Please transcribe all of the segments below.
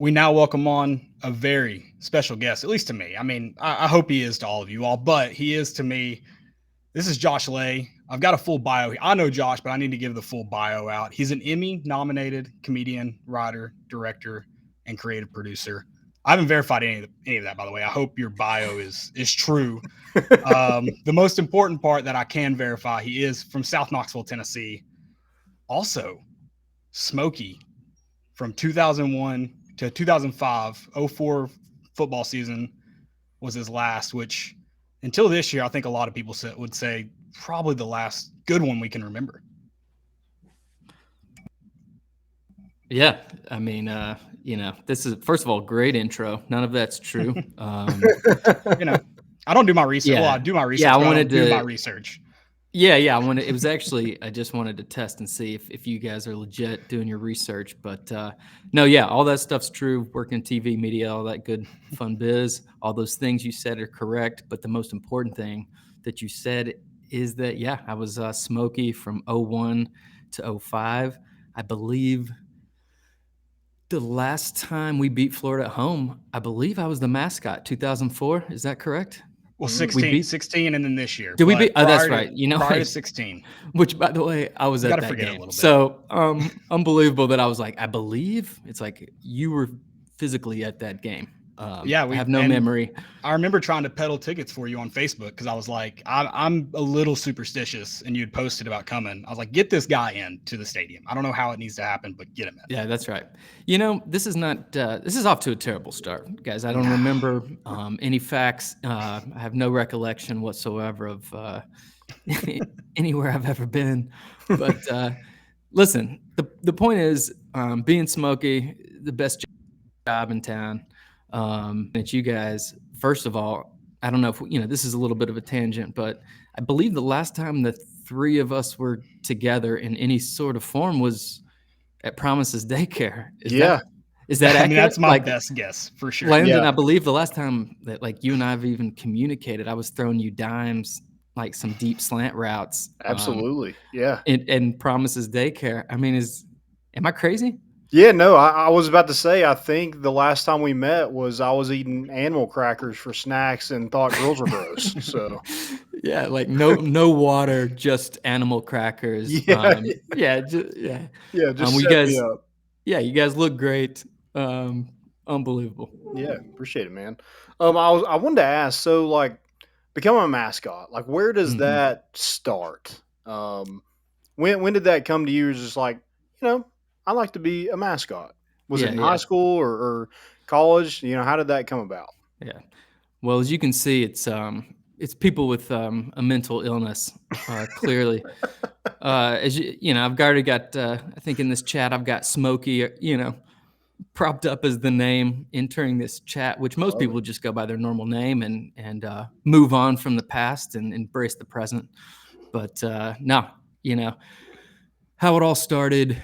We now welcome on a very special guest, at least to me. I mean, I hope he is to all of you all, but he is to me. This is Josh Lay. I've got a full bio. I know Josh, but I need to give the full bio out. He's an Emmy nominated comedian, writer, director, and creative producer. I haven't verified any of that, by the way. I hope your bio is true. The most important part that I can verify, he is from South Knoxville, Tennessee. Also, Smokey from 2001 to 2005, 04 football season was his last, which until this year, I think a lot of people would say probably the last good one we can remember. Yeah, I mean, this is first of all great intro. None of that's true. I don't do my research. Yeah. Well, I do my research. Yeah, I but wanted don't do to- my research. Yeah, I wanted. It was actually I just wanted to test and see if you guys are legit doing your research. But no, yeah, all that stuff's true. Working TV, media, all that good fun biz. All those things you said are correct. But the most important thing that you said is that I was Smokey from 01 to 05. I believe the last time we beat Florida at home, I believe I was the mascot, 2004. Is that correct? Well, 16, and then this year. Did we beat? Oh, that's right. Prior to 16. Which, by the way, I was at that game. So unbelievable that I was like, I believe it's like you were physically at that game. We have no memory. I remember trying to peddle tickets for you on Facebook because I was like, I'm a little superstitious, and you'd posted about coming. I was like, get this guy in to the stadium. I don't know how it needs to happen, but get him in. Yeah, that's right. This is not. This is off to a terrible start, guys. I don't remember any facts. I have no recollection whatsoever of anywhere I've ever been. But listen, the point is, being Smokey, the best job in town. It's you guys. First of all, I don't know if this is a little bit of a tangent, but I believe the last time the three of us were together in any sort of form was at Promises Daycare. Is that accurate? I mean, that's my best guess for sure. Landon, I believe the last time that you and I have even communicated, I was throwing you dimes, like some deep slant routes. Absolutely. And Promises Daycare. I mean, am I crazy? Yeah, no, I was about to say, I think the last time we met was I was eating animal crackers for snacks and thought girls were gross. So yeah, like no water, just animal crackers. Just you guys, me up. Yeah, you guys look great. Unbelievable. Yeah, appreciate it, man. I wanted to ask, so like becoming a mascot, like where does that start? When did that come to you? It was just like, I like to be a mascot. Was it in high school or college? How did that come about? Yeah. Well, as you can see, it's people with a mental illness, clearly. As I've already got, I think in this chat, I've got Smokey, propped up as the name entering this chat, which most people just go by their normal name and move on from the past and embrace the present. But no, how it all started.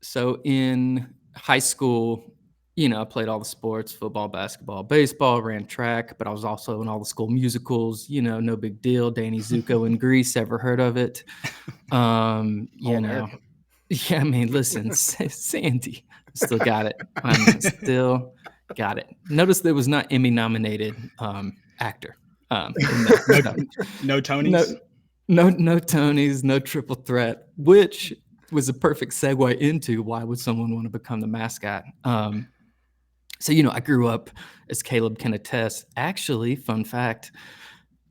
So in high school, I played all the sports, football, basketball, baseball, ran track, but I was also in all the school musicals, no big deal. Danny Zuko in Grease, ever heard of it? Yeah, I mean, listen, Sandy, still got it. Still got it. Notice there was not Emmy nominated actor. No Tonys? No Tonys, no triple threat, which was a perfect segue into why would someone want to become the mascot. So, I grew up, as Caleb can attest. Actually, fun fact,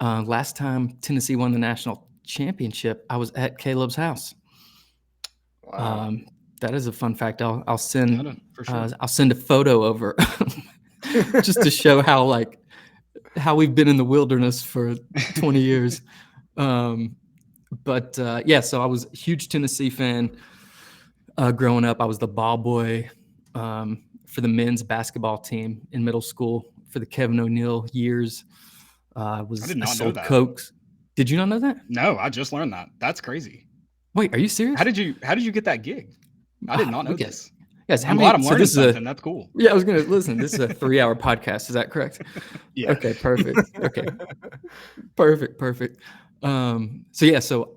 last time Tennessee won the national championship, I was at Caleb's house. Wow. That is a fun fact. I'll send I'll send a photo over just to show how we've been in the wilderness for 20 years. But so I was a huge Tennessee fan growing up. I was the ball boy for the men's basketball team in middle school for the Kevin O'Neill years. I did not know that. Cokes. Did you not know that? No, I just learned that. That's crazy. Wait, are you serious? How did you get that gig? I did not know this. Yes, I'm glad I'm learning something. That's cool. Yeah, I was going to listen. This is a 3-hour podcast. Is that correct? Yeah. Okay, perfect. Okay, perfect. So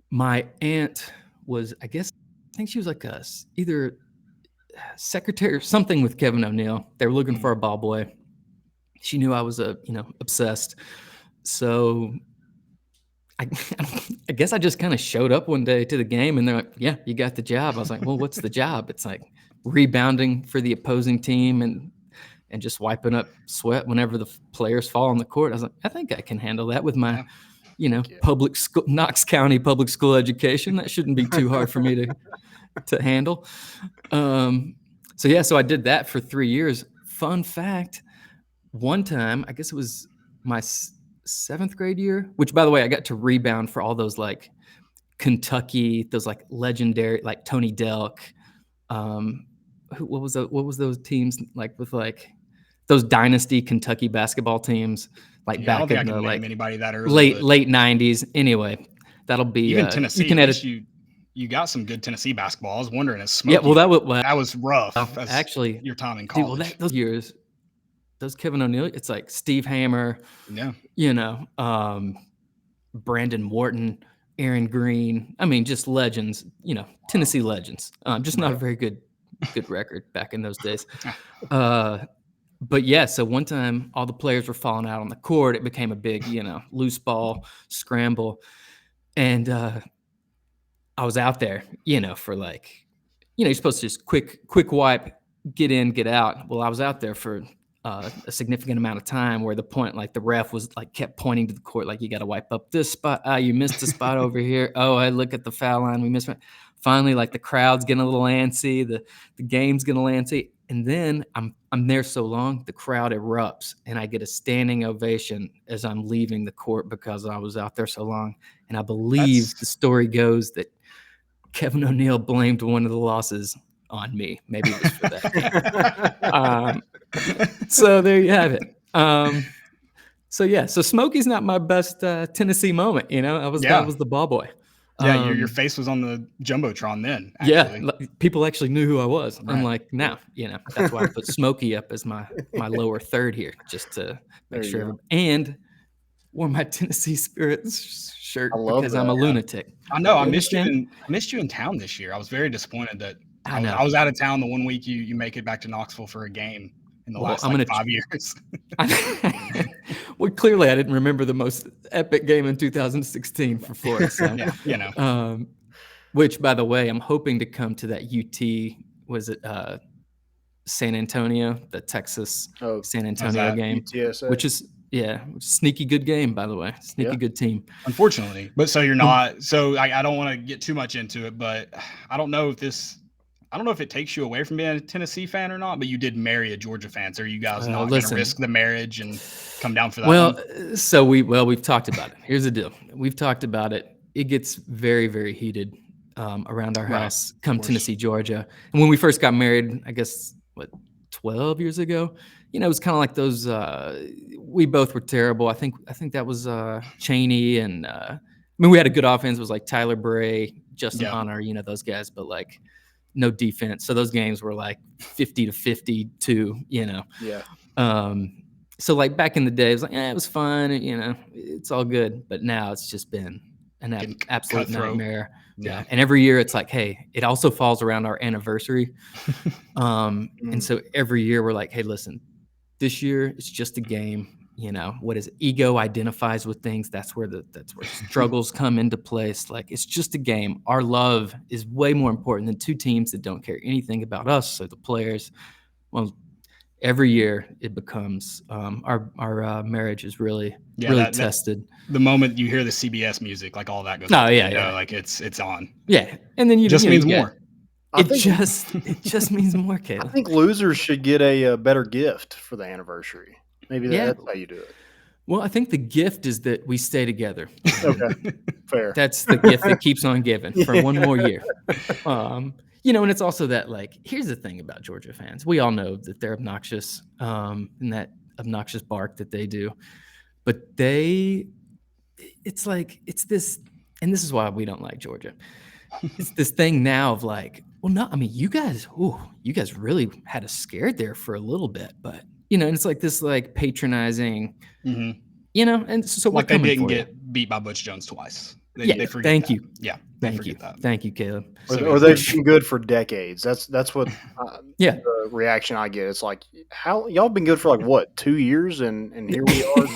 my aunt was, I think she was like either secretary, something with Kevin O'Neill. They were looking for a ball boy. She knew I was obsessed. So I guess I just kind of showed up one day to the game, and they're like, "Yeah, you got the job." I was like, "Well, what's the job?" It's like rebounding for the opposing team and just wiping up sweat whenever the players fall on the court. I was like, I think I can handle that with my, public school, Knox County public school education. That shouldn't be too hard for me to handle. So I did that for 3 years. Fun fact, one time, I guess it was my 7th grade year, which, by the way, I got to rebound for all those like Kentucky, those like legendary, like Tony Delk. What was those teams like with like those dynasty Kentucky basketball teams, like back in the like anybody that early, late 90s. Anyway, that'll be even Tennessee. You can edit. You got some good Tennessee basketball. I was wondering, as Smokey, yeah, well, that was rough. Actually, your time in college. Those years, those Kevin O'Neill. It's like Steve Hammer. Yeah. Brandon Wharton, Aaron Green. I mean, just legends. Tennessee legends. Just not a very good record back in those days. But yeah, so one time all the players were falling out on the court. It became a big, loose ball scramble. And I was out there, for like, you're supposed to just quick wipe, get in, get out. Well, I was out there for a significant amount of time where the ref was like kept pointing to the court, like, you got to wipe up this spot. You missed a spot over here. Oh, I look at the foul line. We missed. Finally, like the crowd's getting a little antsy. The game's getting a little antsy. And then I'm there so long, the crowd erupts, and I get a standing ovation as I'm leaving the court because I was out there so long. And I believe the story goes that Kevin O'Neill blamed one of the losses on me. Maybe it was for that. So there you have it. So Smokey's not my best Tennessee moment. That was the ball boy. Yeah, your face was on the Jumbotron then. Actually. Yeah, people actually knew who I was. Right. Unlike now, that's why I put Smokey up as my lower third here, just to make sure. And wore my Tennessee Spirits shirt because I'm a lunatic. I know. I missed you in town this year. I was very disappointed that I was out of town the one week you make it back to Knoxville for a game in the last 5 years. Well, clearly I didn't remember the most epic game in 2016 for Florida. So, which, by the way, I'm hoping to come to that UT. Was it San Antonio, the Texas San Antonio game, UTSA? Which is sneaky good game, by the way. Sneaky good team. Unfortunately, but so you're not. So I don't want to get too much into it, but I don't know if it takes you away from being a Tennessee fan or not, but you did marry a Georgia fan. So are you guys not going to risk the marriage and come down for that? Well, so we've talked about it. Here's the deal. We've talked about it. It gets very, very heated around our house come Tennessee, Georgia. And when we first got married, I guess, 12 years ago, it was kind of like those, we both were terrible. I think that was Chaney and, we had a good offense. It was like Tyler Bray, Justin Hunter, those guys, but like, no defense. So those games were like 50-52, Yeah. So like back in the day, it was like, it was fun. It's all good. But now it's just been an absolute nightmare. Yeah. And every year it's like, hey, it also falls around our anniversary. And so every year we're like, hey, listen, this year it's just a game. What is it? Ego identifies with things. That's where struggles come into place. Like, it's just a game. Our love is way more important than two teams that don't care anything about us. So the players, well, every year it becomes our marriage is really tested. The moment you hear the CBS music, like all that goes. Like it's on. Yeah, and then just means more. It just means more, Caleb. I think losers should get a better gift for the anniversary. Maybe that's how you do it. Well, I think the gift is that we stay together. Okay, fair. That's the gift that keeps on giving for one more year. And it's also that, like, here's the thing about Georgia fans. We all know that they're obnoxious, and that obnoxious bark that they do. But it's this, and this is why we don't like Georgia. It's this thing now of like, well, no, I mean, you guys really had us scared there for a little bit, but and it's like this, like, patronizing, and so like they didn't get beat by Butch Jones twice. They forget thank that. you. Yeah, they Thank forget you. that. Thank you, Caleb. Or they've been good for decades. That's what Yeah. the reaction I get. It's like, how y'all been good for like what, 2 years, and here we are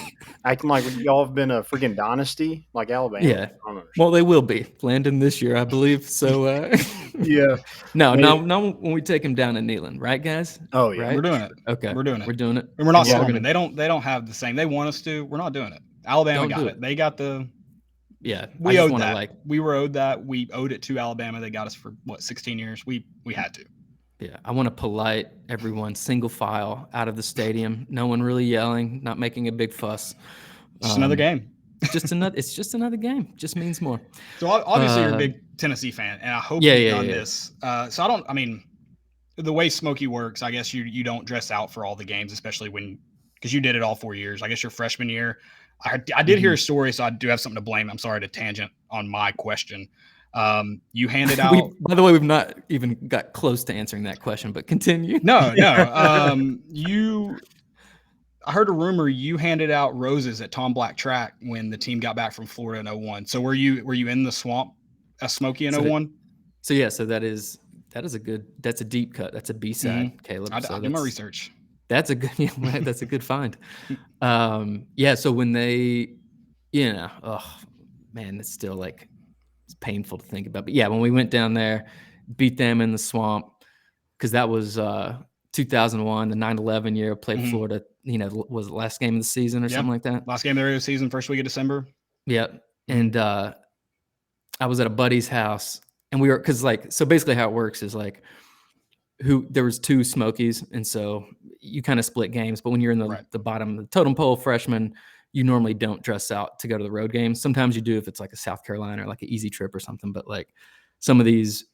acting like y'all have been a freaking dynasty like Alabama. Yeah. I don't understand. Well, they will be Landon this year, I believe. So Yeah. no, when we take him down to Neyland, right, guys? Oh yeah. Right? We're doing it. Okay. We're doing it. We're doing it. And we're not Yeah, we're storming. gonna- They don't have the same. They want us to. We're not doing it. Alabama Don't got do it. it. They got the. Yeah. We owed wanna, that. We were owed that. We owed it to Alabama. They got us for what, 16 years. We had to. Yeah, I want to polite everyone, single file out of the stadium. No one really yelling, not making a big fuss. Just another game. It's just another game. Just means more. So obviously you're a big Tennessee fan, and I hope Yeah, you've yeah, done yeah. this. So I mean, the way Smokey works, I guess you don't dress out for all the games, especially because you did it all 4 years. I guess your freshman year, I did hear a story, so I do have something to blame. I'm sorry to tangent on my question. You handed out. By the way, we've not even got close to answering that question, but continue. No. I heard a rumor you handed out roses at Tom Black Track when the team got back from Florida in 01. So were you in the swamp as Smokey in 01? So yeah, so that's a deep cut. That's a B-side, Caleb. I So did my research. That's a good that's a good find. Yeah, so when they, oh man, it's still like it's painful to think about. But yeah, when we went down there, beat them in the swamp, because that was 2001, the 9/11 year, played Florida, was the last game of the season or something like that. Last game of the regular season, first week of December. Yeah. And I was at a buddy's house, and we were, so basically how it works is like, there was 2 Smokies, and so you kind of split games. But when you're in the bottom of the totem pole, freshman, you normally don't dress out to go to the road games. Sometimes you do if it's like a South Carolina or like an easy trip or something. But like some of these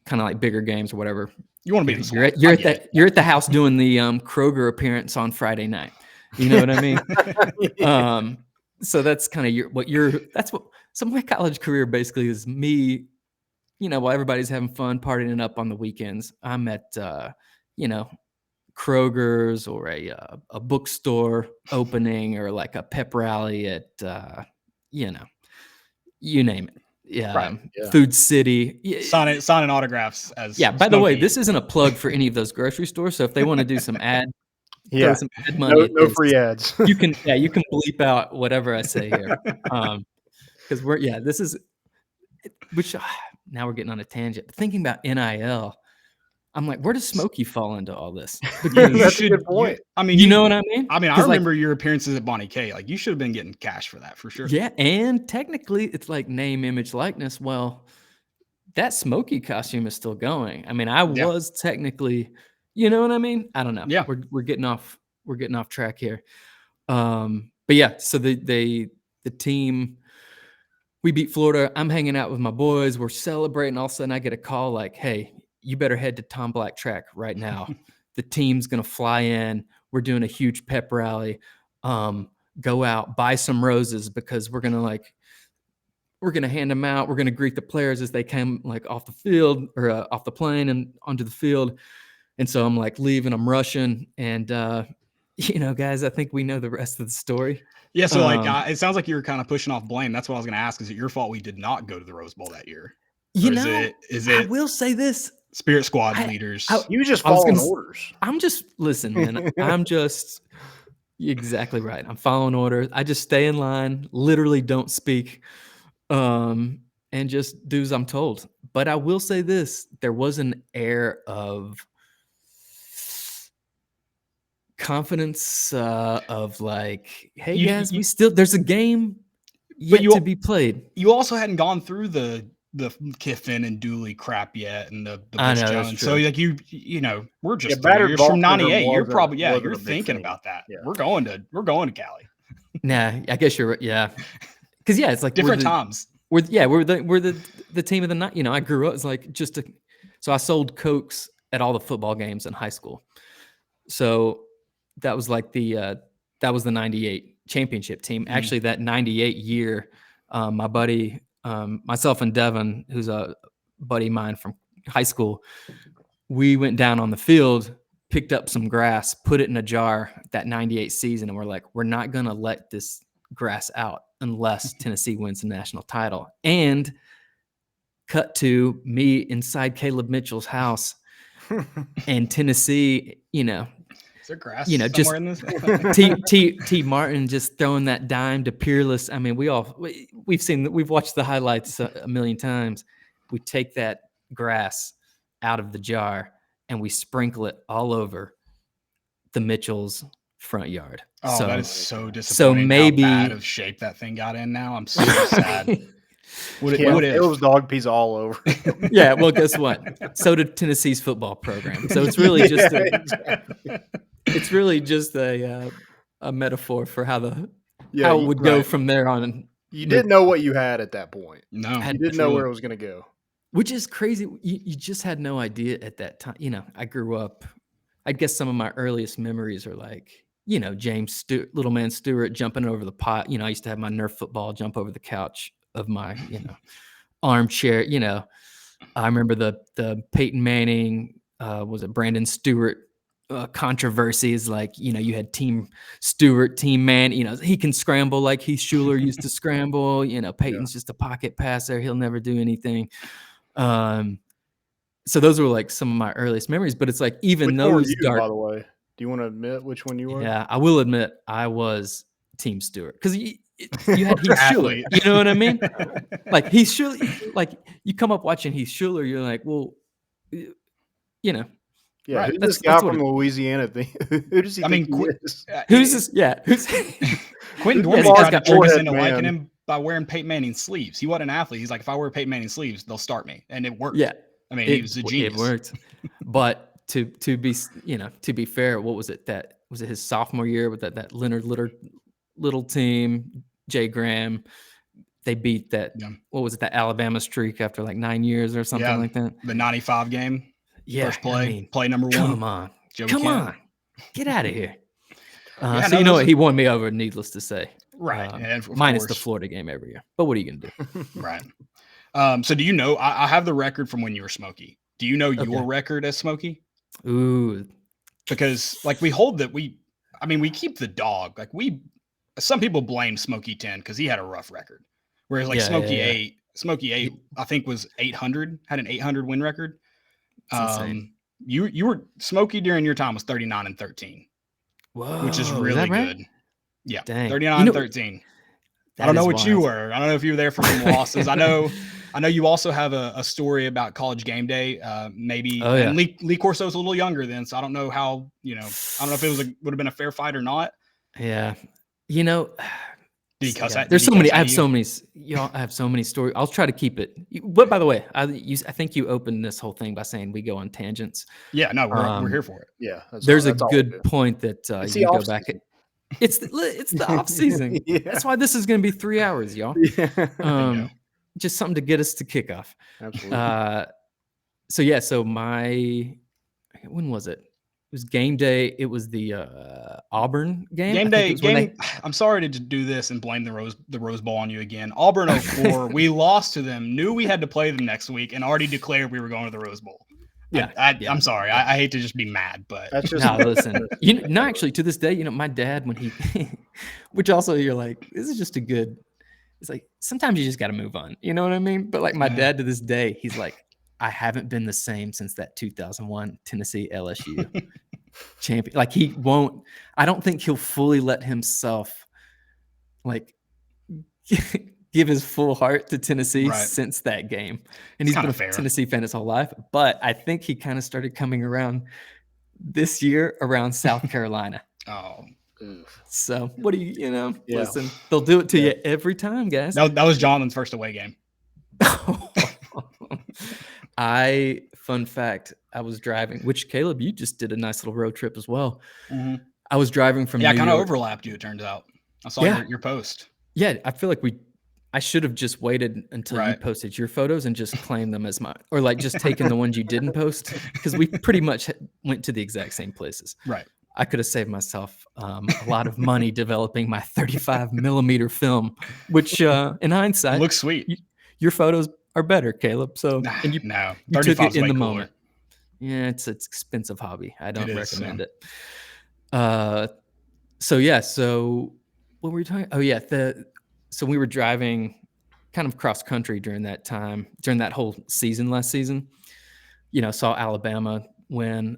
kind of like bigger games or whatever, you want to be. You're at the house doing the Kroger appearance on Friday night. You know what I mean? So that's kind of so my college career basically is me. While everybody's having fun partying up on the weekends, I'm at, Kroger's or a bookstore opening or like a pep rally at, you name it. Yeah. Food City. Signing autographs as. Yeah. By the way, this isn't a plug for any of those grocery stores. So if they want to do some ad, throw some ad money, no free ads. you can bleep out whatever I say here. Because this is, which now we're getting on a tangent. But thinking about NIL, I'm like, where does Smokey fall into all this? That's a good point. You know what I mean? I remember your appearances at Bonnie K. Like, you should have been getting cash for that for sure. Yeah, and technically, it's like name, image, likeness. Well, that Smokey costume is still going. I mean, I was technically, you know what I mean? I don't know. Yeah, we're getting off track here. But yeah, so the team. We beat Florida. I'm hanging out with my boys. We're celebrating. All of a sudden, I get a call like, hey, you better head to Tom Black Track right now. The team's going to fly in. We're doing a huge pep rally. Go out, buy some roses, because we're going to hand them out. We're going to greet the players as they come like off the field or off the plane and onto the field. And so I'm like leaving. I'm rushing. And, guys, I think we know the rest of the story. Yeah, so it sounds like you were kind of pushing off blame. That's what I was going to ask. Is it your fault we did not go to the Rose Bowl that year? Is it I will say this. Spirit Squad leaders. You were just following orders. Listen, man. You're exactly right. I'm following orders. I just stay in line, literally don't speak, and just do as I'm told. But I will say this. There was an air of confidence of like, hey guys, there's a game yet to be played. You also hadn't gone through the Kiffin and Dooley crap yet, and the Bush Jones. So like we're just 3 years from '98. You're probably you're thinking about that. Yeah. We're going to Cali. Nah, I guess you're right. Yeah, because it's like different times. We're the team of the night. I grew up. It's like so I sold Cokes at all the football games in high school. So that was like the '98 championship team. Actually, that '98 year, my buddy, myself and Devin, who's a buddy of mine from high school, we went down on the field, picked up some grass, put it in a jar that '98 season, and we're like, we're not gonna let this grass out unless Tennessee wins the national title. And cut to me inside Caleb Mitchell's house, and Tennessee, Is there grass just somewhere in this? T Martin just throwing that dime to Peerless. I mean, we've watched the highlights a million times. We take that grass out of the jar and we sprinkle it all over the Mitchells' front yard. Oh, so, that is so disappointing. So maybe how bad of shape that thing got in now. I'm so sad. What if? It was dog peas all over. Yeah, well, guess what? So did Tennessee's football program. So it's really just it's really just a metaphor for how how it would go from there on. You didn't know what you had at that point. No, you didn't know where it was going to go. Which is crazy. You just had no idea at that time. I grew up. I guess some of my earliest memories are like, James Stewart, little man Stewart jumping over the pot. I used to have my Nerf football jump over the couch of my, armchair. I remember the Peyton Manning, was it Brandon Stewart controversies? Like, you had Team Stewart, Team Man. He can scramble like Heath Schuler used to scramble. Peyton's just a pocket passer. He'll never do anything. So those were like some of my earliest memories. But it's like even those dark. By the way, do you want to admit which one you were? Yeah, I will admit I was Team Stewart because you had Heath Schuler. You know what I mean? Like Heath Schuler, like you come up watching Heath Schuler, you're like, well, Yeah, right, who's this guy from Louisiana? Who does he think he is? Who's this? Yeah, who's Quentin Dorman tried to trick us into liking him by wearing Peyton Manning sleeves. He wasn't an athlete. He's like, if I wear Peyton Manning sleeves, they'll start me, and it worked. Yeah, I mean, he was a genius. It worked, but to be fair, what was it? That was it his sophomore year with that Leonard little team, Jay Graham. They beat that. Yeah. What was it? That Alabama streak after like 9 years or something like that. The 95 game. Yeah, first play, play number 1. Come on, get out of here. So you know what? He won me over, needless to say. Right. Minus the Florida game every year. But what are you going to do? Right. So do you know, I have the record from when you were Smokey. Do you know your record as Smokey? Ooh. Because like we hold that we keep the dog. Like some people blame Smokey 10 because he had a rough record. Whereas like Smokey 8, I think was 800, had an 800 win record. You were Smokey during your time was 39-13. Whoa, which is really good. Yeah. Dang. 39-13. I don't know what you were. I don't know if you were there for some losses. I know you also have a story about College Game Day. Maybe and Lee Corso's a little younger then, so I don't know how, I don't know if it would have been a fair fight or not. Yeah. Did he cuss at? There's so many. I have so many stories. I'll try to keep it. But by the way, I think you opened this whole thing by saying we go on tangents. Yeah, no, we're here for it. Yeah, there's a good point that you go back. It's the off season. Yeah. That's why this is going to be 3 hours, y'all. Just something to get us to kickoff. Absolutely. So when was it? It was game day. It was the Auburn game. I'm sorry to do this and blame the Rose Bowl on you again. Auburn 04. We lost to them. Knew we had to play them next week, and already declared we were going to the Rose Bowl. Yeah, I'm sorry. I hate to just be mad, but that's just listen. Actually, to this day, my dad when he, which also you're like, this is just a good. It's like sometimes you just got to move on. You know what I mean? But like my dad to this day, he's like, I haven't been the same since that 2001 Tennessee LSU champion. Like he won't. I don't think he'll fully let himself like give his full heart to Tennessee since that game. And he's been a Tennessee fan his whole life. But I think he kind of started coming around this year around South Carolina. Oh. So what do you listen, they'll do it to you every time, guys. No, that was Jonathan's first away game. Fun fact, I was driving, which Caleb, you just did a nice little road trip as well. Mm-hmm. I was driving from New York. I kind of overlapped you, it turns out. I saw your post. Yeah, I feel like I should have just waited until you posted your photos and just claimed them as mine, or like just taken the ones you didn't post, because we pretty much went to the exact same places. Right. I could have saved myself a lot of money developing my 35 millimeter film, which in hindsight looks sweet. Your photos are better, Caleb. So you took it in the moment. Yeah, it's an expensive hobby. I don't recommend it. So what were we talking? Oh yeah, so we were driving kind of cross country during that time, during that whole season last season. Saw Alabama win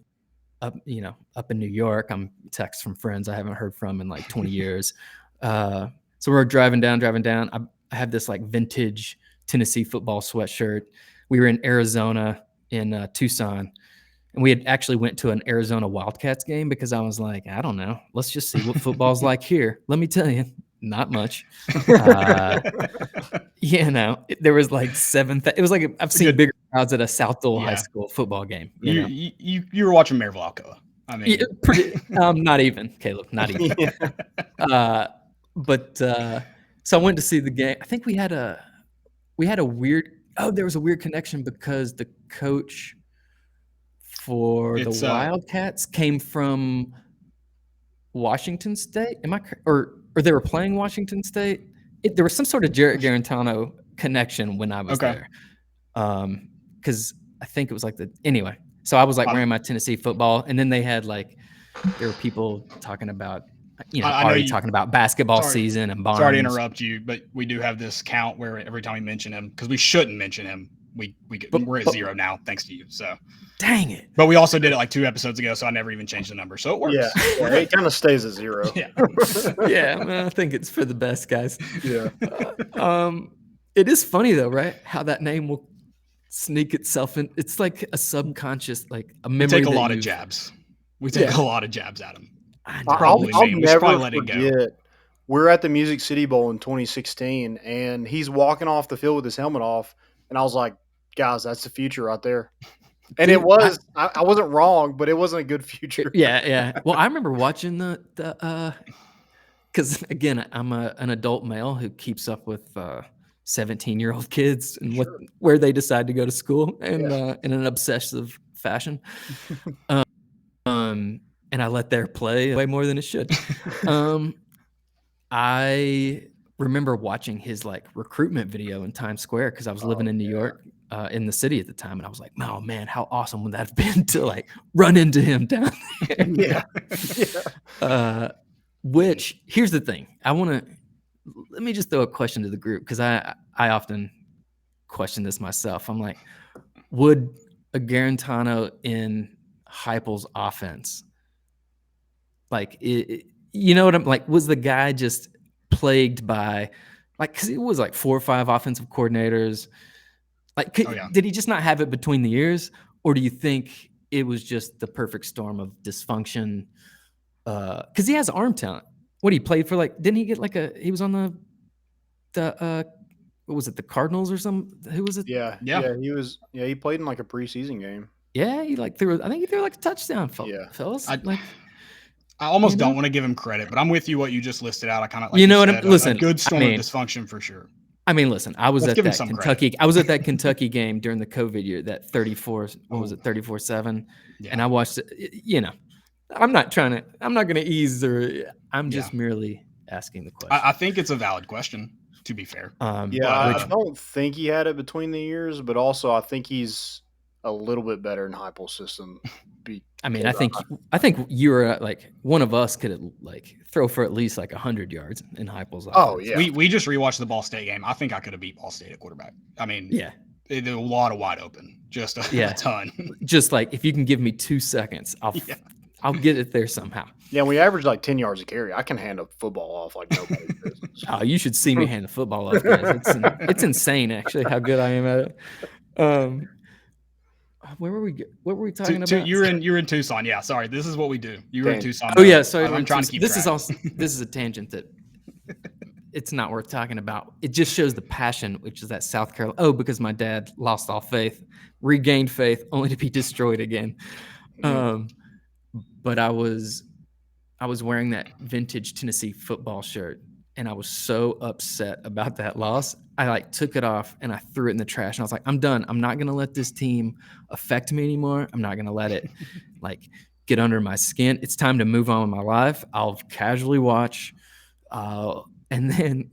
up in New York. I'm text from friends I haven't heard from in like 20 years. So we're driving down. I have this like vintage Tennessee football sweatshirt. We were in Arizona in Tucson, and we had actually went to an Arizona Wildcats game because I was like, I don't know, let's just see what football's like here. Let me tell you, not much. There was like 7,000. It was like I've seen bigger crowds at a South Dole High School football game. You were watching Maryville Alcoa. I mean, not even, Caleb, not even. So I went to see the game. I think we had a weird. There was a weird connection because the coach for the Wildcats came from Washington State. Am I or they were playing Washington State? There was some sort of Jarrett Garantano connection when I was there. Because I think it was like anyway. So I was like wearing my Tennessee football, and then they had like there were people talking about talking about basketball season and Barnes. Sorry to interrupt you, but we do have this count where every time we mention him, because we shouldn't mention him, we're at 0 now thanks to you. So dang it. But we also did it like 2 episodes ago, so I never even changed the number. So it works. Yeah, it kind of stays at 0. Yeah. I think it's for the best, guys. Yeah. It is funny though, right? How that name will sneak itself in. It's like a subconscious, like a memory. We take a lot of jabs. We take a lot of jabs at him. I'll never forget. We're at the Music City Bowl in 2016, and he's walking off the field with his helmet off, and I was like, guys, that's the future right there. And it was. I wasn't wrong, but it wasn't a good future. Yeah. Well, I remember watching because again, I'm an adult male who keeps up with 17-year-old kids and where they decide to go to school and in an obsessive fashion. And I let their play way more than it should. I remember watching his like recruitment video in Times Square because I was living in New York, in the city at the time, and I was like, "Oh man, how awesome would that have been to like run into him down there?" Which here's the thing, let me just throw a question to the group because I often question this myself. I'm like, would a Garantano in Heupel's offense, like, what I'm like, was the guy just plagued by, like, because it was like 4 or 5 offensive coordinators, like, did he just not have it between the ears, or do you think it was just the perfect storm of dysfunction? Because he has arm talent. What he played for, like, didn't he get like he was on the what was it, the Cardinals or something? Who was it? Yeah, he was. Yeah, he played in like a preseason game. Yeah, he like threw. I think he threw like a touchdown. Fellas. I almost don't want to give him credit, but I'm with you. What you just listed out, I kind of like. Listen, a good storm of dysfunction for sure. I mean, listen, I was at that Kentucky. I was at that Kentucky game during the COVID year, that 34. What was it, 34-7? Yeah. And I watched it. I'm not going to ease I'm just merely asking the question. I think it's a valid question, to be fair. I don't think he had it between the ears, but also I think he's a little bit better in Heupel's system. I think you were like one of us could like throw for at least like 100 yards in Heupel's offense. Oh yeah, we just rewatched the Ball State game. I think I could have beat Ball State at quarterback. I mean, there were a lot of wide open, just a ton. Just like if you can give me 2 seconds, I'll get it there somehow. Yeah, we averaged like 10 yards a carry. I can hand a football off like nobody's business. Oh, you should see me hand a football off, guys. It's insane, actually, how good I am at it. Where were we? What were we talking about? You're in Tucson. Yeah, sorry. This is what we do. You were in Tucson. Oh yeah, sorry. I'm trying to keep this track. This is a tangent that it's not worth talking about. It just shows the passion, which is that South Carolina. Oh, because my dad lost all faith, regained faith, only to be destroyed again. But I was wearing that vintage Tennessee football shirt, and I was so upset about that loss. I like took it off and I threw it in the trash, and I was like, I'm done. I'm not going to let this team affect me anymore. I'm not going to let it like get under my skin. It's time to move on with my life. I'll casually watch. And then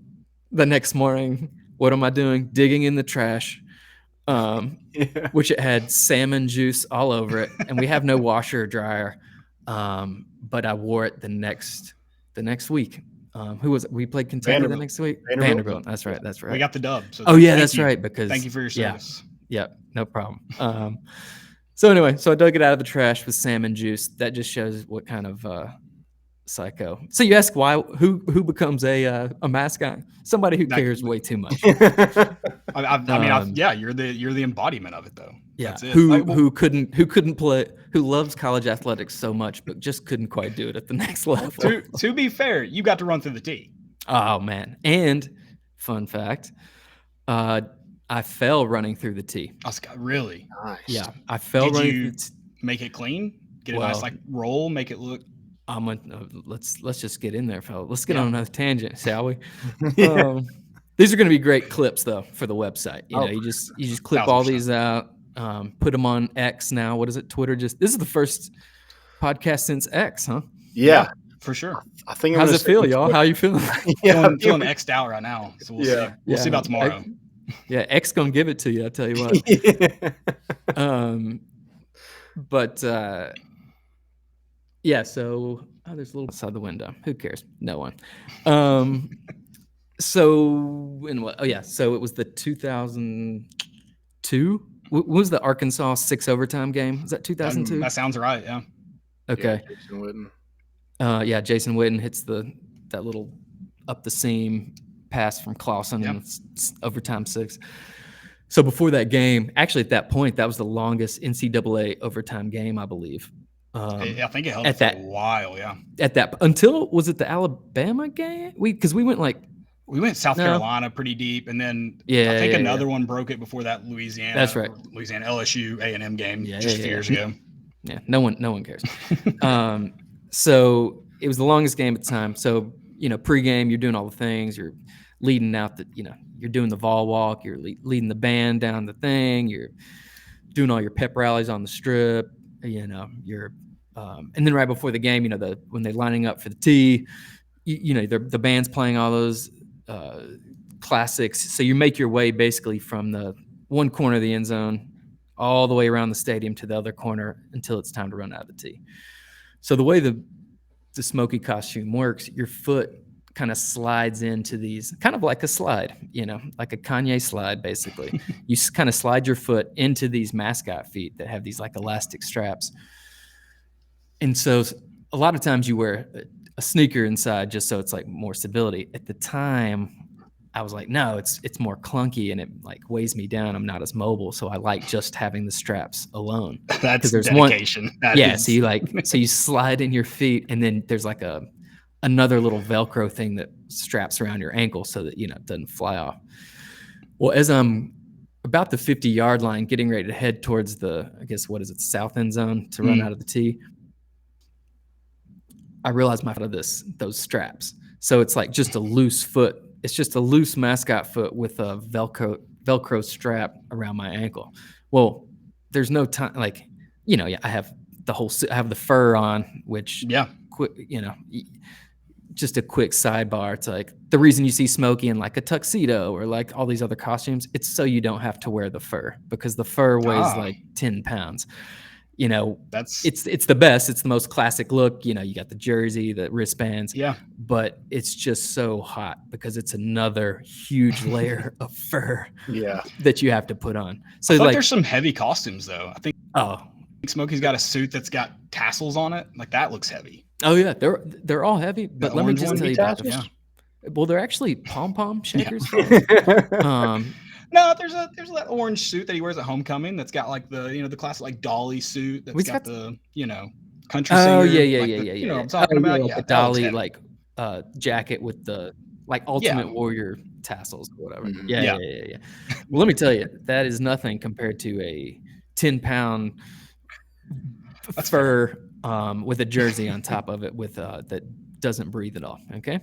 the next morning, what am I doing? Digging in the trash, which it had salmon juice all over it. And we have no washer or dryer. But I wore it the next week. Who was it? We played Kentucky the Vanderbilt. next week. Vanderbilt. That's right. That's right. We got the dub. So Oh yeah, thank that's you. right. Because Thank you for your service. Yeah, no problem. So anyway, so I dug it out of the trash with salmon juice. That just shows what kind of psycho. So you ask who becomes a mascot? Somebody who cares way too much. Yeah, you're the embodiment of it, though. Yeah, That's it. who couldn't play, who loves college athletics so much, but just couldn't quite do it at the next level. To be fair, you got to run through the tee. Oh man! And fun fact, I fell running through the tee. Really? Nice. Yeah, I fell Did running you through make it clean? Get a nice roll, make it look. Let's just get in there, fellas. Let's get on another tangent, shall we? Yeah. These are going to be great clips though for the website. You know, you just clip 1000%. all these out, put them on X now. What is it? Twitter? This is the first podcast since X, huh? Yeah, for sure. I think. How's it feel, y'all? How you feeling? I'm feeling X'd out right now. So we'll see. We'll see about tomorrow. X gonna give it to you. I'll tell you what. Yeah, so there's a little outside the window. Who cares? No one. So in what? Oh yeah, so it was the 2002. What was the Arkansas 6 overtime game? Was that 2002? That sounds right. Yeah. Okay. Yeah, Jason Witten. Jason Witten hits that little up the seam pass from Clausen in overtime 6. So before that game, actually at that point, that was the longest NCAA overtime game, I believe. I think it held for a while. Yeah. Was it the Alabama game? We went South Carolina pretty deep, and then I think another one broke it before that Louisiana. That's right. Louisiana LSU A&M game a few years ago. Yeah, no one cares. So it was the longest game at the time. So pregame, you're doing all the things. You're leading out you're doing the vol walk. You're leading the band down the thing. You're doing all your pep rallies on the strip. You're and then right before the game, when they're lining up for the tee, the band's playing all those classics. So you make your way basically from the one corner of the end zone all the way around the stadium to the other corner until it's time to run out of the tee. So the way the Smokey costume works, your foot kind of slides into these, kind of like a slide, like a Kanye slide, basically. You kind of slide your foot into these mascot feet that have these like elastic straps. And so a lot of times you wear a sneaker inside just so it's like more stability. At the time, I was like, no, it's more clunky and it like weighs me down. I'm not as mobile, so I like just having the straps alone. That's dedication. So you slide in your feet, and then there's like another little Velcro thing that straps around your ankle so that it doesn't fly off. Well, as I'm about the 50-yard line, getting ready to head towards the south end zone to run out of the tee, I realized those straps. So it's like just a loose foot. It's just a loose mascot foot with a Velcro strap around my ankle. Well, there's no time. I have the fur on, which just a quick sidebar. It's like the reason you see Smokey in like a tuxedo or like all these other costumes, it's so you don't have to wear the fur, because the fur weighs like 10 pounds. It's the best. It's the most classic look. You got the jersey, the wristbands. Yeah. But it's just so hot because it's another huge layer of fur. Yeah. That you have to put on. So I feel like there's some heavy costumes though. I think Smokey's got a suit that's got tassels on it. Like that looks heavy. Oh yeah, they're all heavy. But let me just tell you about them. Well, they're actually pom-pom shakers. No, there's that orange suit that he wears at homecoming that's got like the the classic like Dolly suit that's got the country singer. Oh yeah. I'm talking about the Dolly jacket with the like Ultimate Warrior tassels or whatever. Mm-hmm. Yeah. Well, let me tell you, that is nothing compared to a 10-pound fur with a jersey on top of it with that doesn't breathe at all. Okay.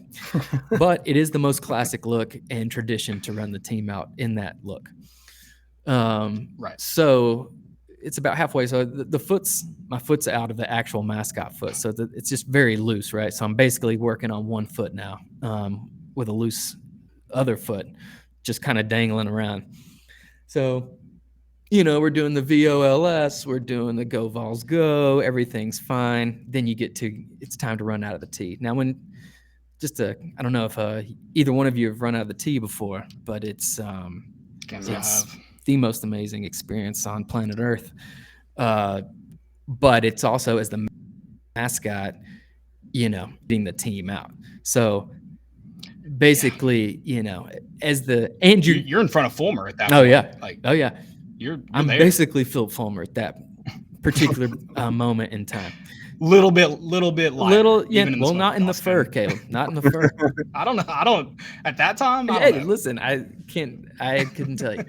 But it is the most classic look and tradition to run the team out in that look. Right. So it's about halfway. So my foot's out of the actual mascot foot. So it's just very loose, right? So I'm basically working on one foot now, with a loose other foot, just kind of dangling around. So, we're doing the VOLS, we're doing the Go Vols Go, everything's fine. Then you get to, it's time to run out of the tee. Now, when I don't know if either one of you have run out of the tee before, but it's the most amazing experience on planet Earth. But it's also, as the mascot, being the team out. So basically, as you're in front of Fulmer at that point. I'm there. Basically Philip Fulmer at that particular moment in time. Little bit lighter, well, not in the fur, Caleb. Not in the fur. I don't at that time. Hey, listen, I couldn't tell you.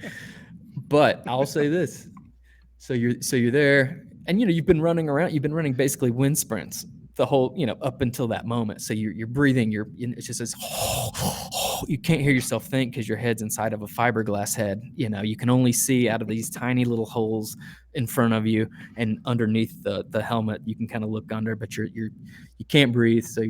But I'll say this. So you're there, and you've been running around. You've been running basically wind sprints the whole, up until that moment. So you're breathing. It's just this. You can't hear yourself think because your head's inside of a fiberglass head. You can only see out of these tiny little holes in front of you, and underneath the helmet you can kind of look under, but you can't breathe. So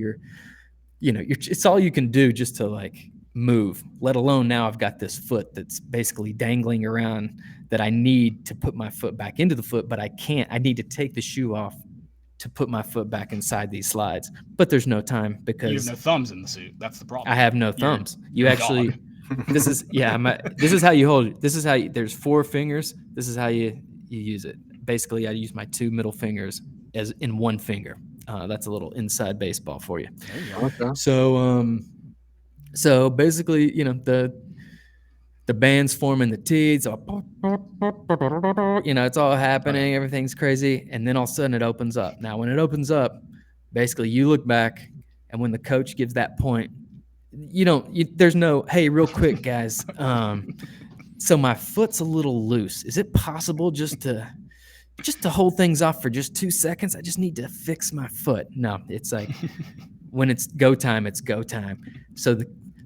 it's all you can do just to like move, let alone now I've got this foot that's basically dangling around that I need to put my foot back into the foot, but I can't. I need to take the shoe off to put my foot back inside these slides, but there's no time because you have no thumbs in the suit. That's the problem. I have no thumbs. You actually, this is how you hold it. This is how there's 4 fingers. This is how you use it. Basically, I use my 2 middle fingers as in 1 finger. That's a little inside baseball for you. There you go. Okay. So basically, the band's forming the tee. So, it's all happening. Right. Everything's crazy. And then all of a sudden it opens up. Now, when it opens up, basically you look back, and when the coach gives that point, there's no, hey, real quick, guys. So my foot's a little loose. Is it possible just to hold things off for just 2 seconds? I just need to fix my foot. No, it's like when it's go time, it's go time. So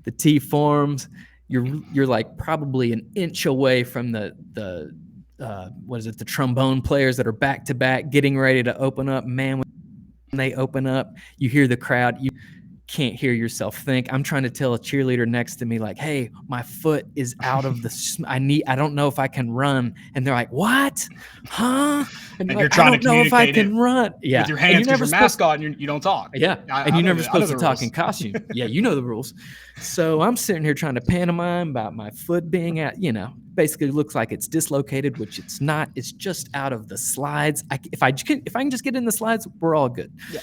the tee forms. You're like probably an inch away from the trombone players that are back to back getting ready to open up. Man, when they open up, you hear the crowd. You can't hear yourself think. I'm trying to tell a cheerleader next to me, like, hey, my foot is out of I don't know if I can run. And they're like, what? Huh? And you're trying to communicate I don't know if I can run. Yeah. With your hands, because you're Mascot and you don't talk. Yeah. And you're never supposed to talk in costume. Yeah, you know the rules. So I'm sitting here trying to pantomime about my foot being at, basically looks like it's dislocated, which it's not. It's just out of the slides. If I can just get in the slides, we're all good. Yeah.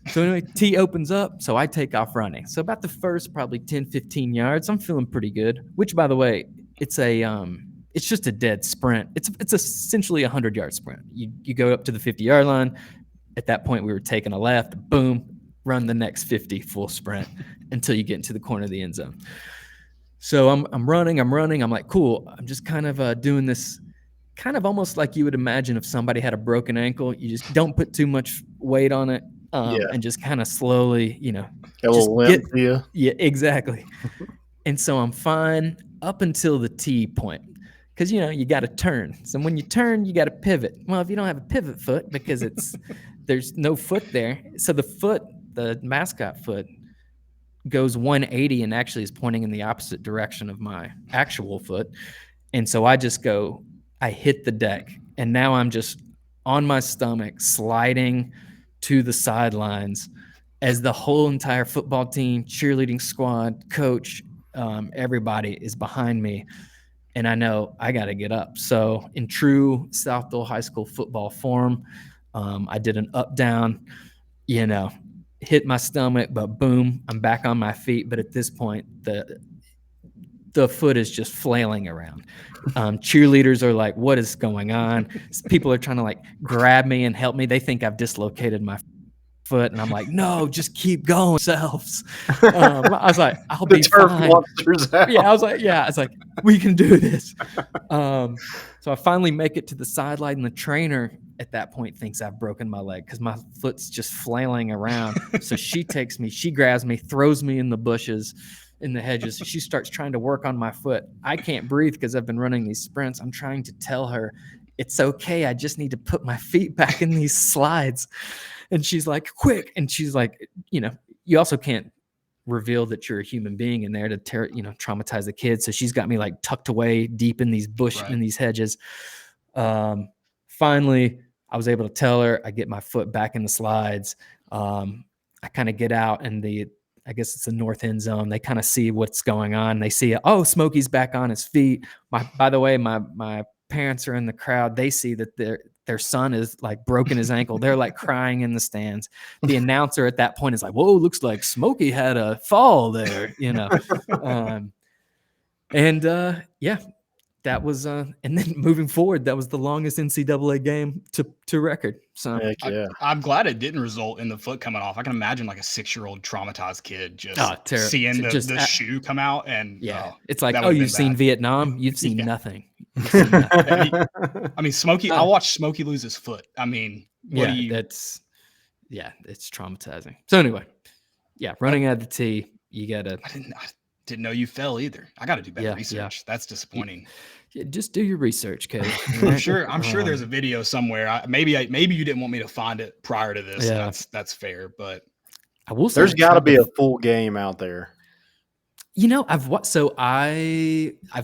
So anyway, tee opens up, so I take off running. So about the first probably 10, 15 yards, I'm feeling pretty good, which, by the way, it's just a dead sprint. It's essentially a 100-yard sprint. You go up to the 50-yard line. At that point, we were taking a left, boom, run the next 50 full sprint until you get into the corner of the end zone. So I'm running. I'm like, cool. I'm just kind of doing this kind of almost like you would imagine if somebody had a broken ankle. You just don't put too much weight on it. And just kind of slowly, a little limp to you. Yeah, exactly. And so I'm fine up until the tee point, because you got to turn. So when you turn, you got to pivot. Well, if you don't have a pivot foot, because there's no foot there, so the mascot foot goes 180 and actually is pointing in the opposite direction of my actual foot. And so I hit the deck, and now I'm just on my stomach sliding to the sidelines as the whole entire football team, cheerleading squad, coach, everybody is behind me. And I know I got to get up. So in true Southdale High School football form, I did an up down, hit my stomach, but boom, I'm back on my feet. But at this point, the foot is just flailing around. Cheerleaders are like, what is going on? People are trying to like grab me and help me. They think I've dislocated my foot. And I'm like, no, just keep going yourselves. I was like, I'll be fine. Yeah, I was like, we can do this. So I finally make it to the sideline, and the trainer at that point thinks I've broken my leg because my foot's just flailing around. So she takes me, she grabs me, throws me in the bushes, in the hedges. She starts trying to work on my foot. I can't breathe because I've been running these sprints. I'm trying to tell her it's okay. I just need to put my feet back in these slides. And she's like, quick. And she's like, you also can't reveal that you're a human being in there to traumatize the kids. So she's got me like tucked away deep in these in these hedges. Finally, I was able to tell her. I get my foot back in the slides. I kind of get out, and I guess it's the north end zone. They kind of see what's going on. They see, oh, Smokey's back on his feet. By the way, my parents are in the crowd. They see that their son is like broken his ankle. They're like crying in the stands. The announcer at that point is like, whoa, looks like Smokey had a fall there, yeah, that was and then moving forward, that was the longest NCAA game to record. So Heck yeah. I'm glad it didn't result in the foot coming off. I can imagine like a 6-year-old traumatized kid just seeing the shoe come out, and it's like, that oh, would've you've been seen bad. Vietnam, you've seen Yeah. nothing. You've seen nothing. I mean, Smokey. I watched Smokey lose his foot. I mean, it's traumatizing. So anyway, running out of the tee, you gotta. I didn't know you fell either. I got to do better research. That's disappointing. Just do your research, Coach. I'm sure there's a video somewhere. Maybe you didn't want me to find it prior to this. Yeah. That's fair, but I will say There's got to be a full game out there. I've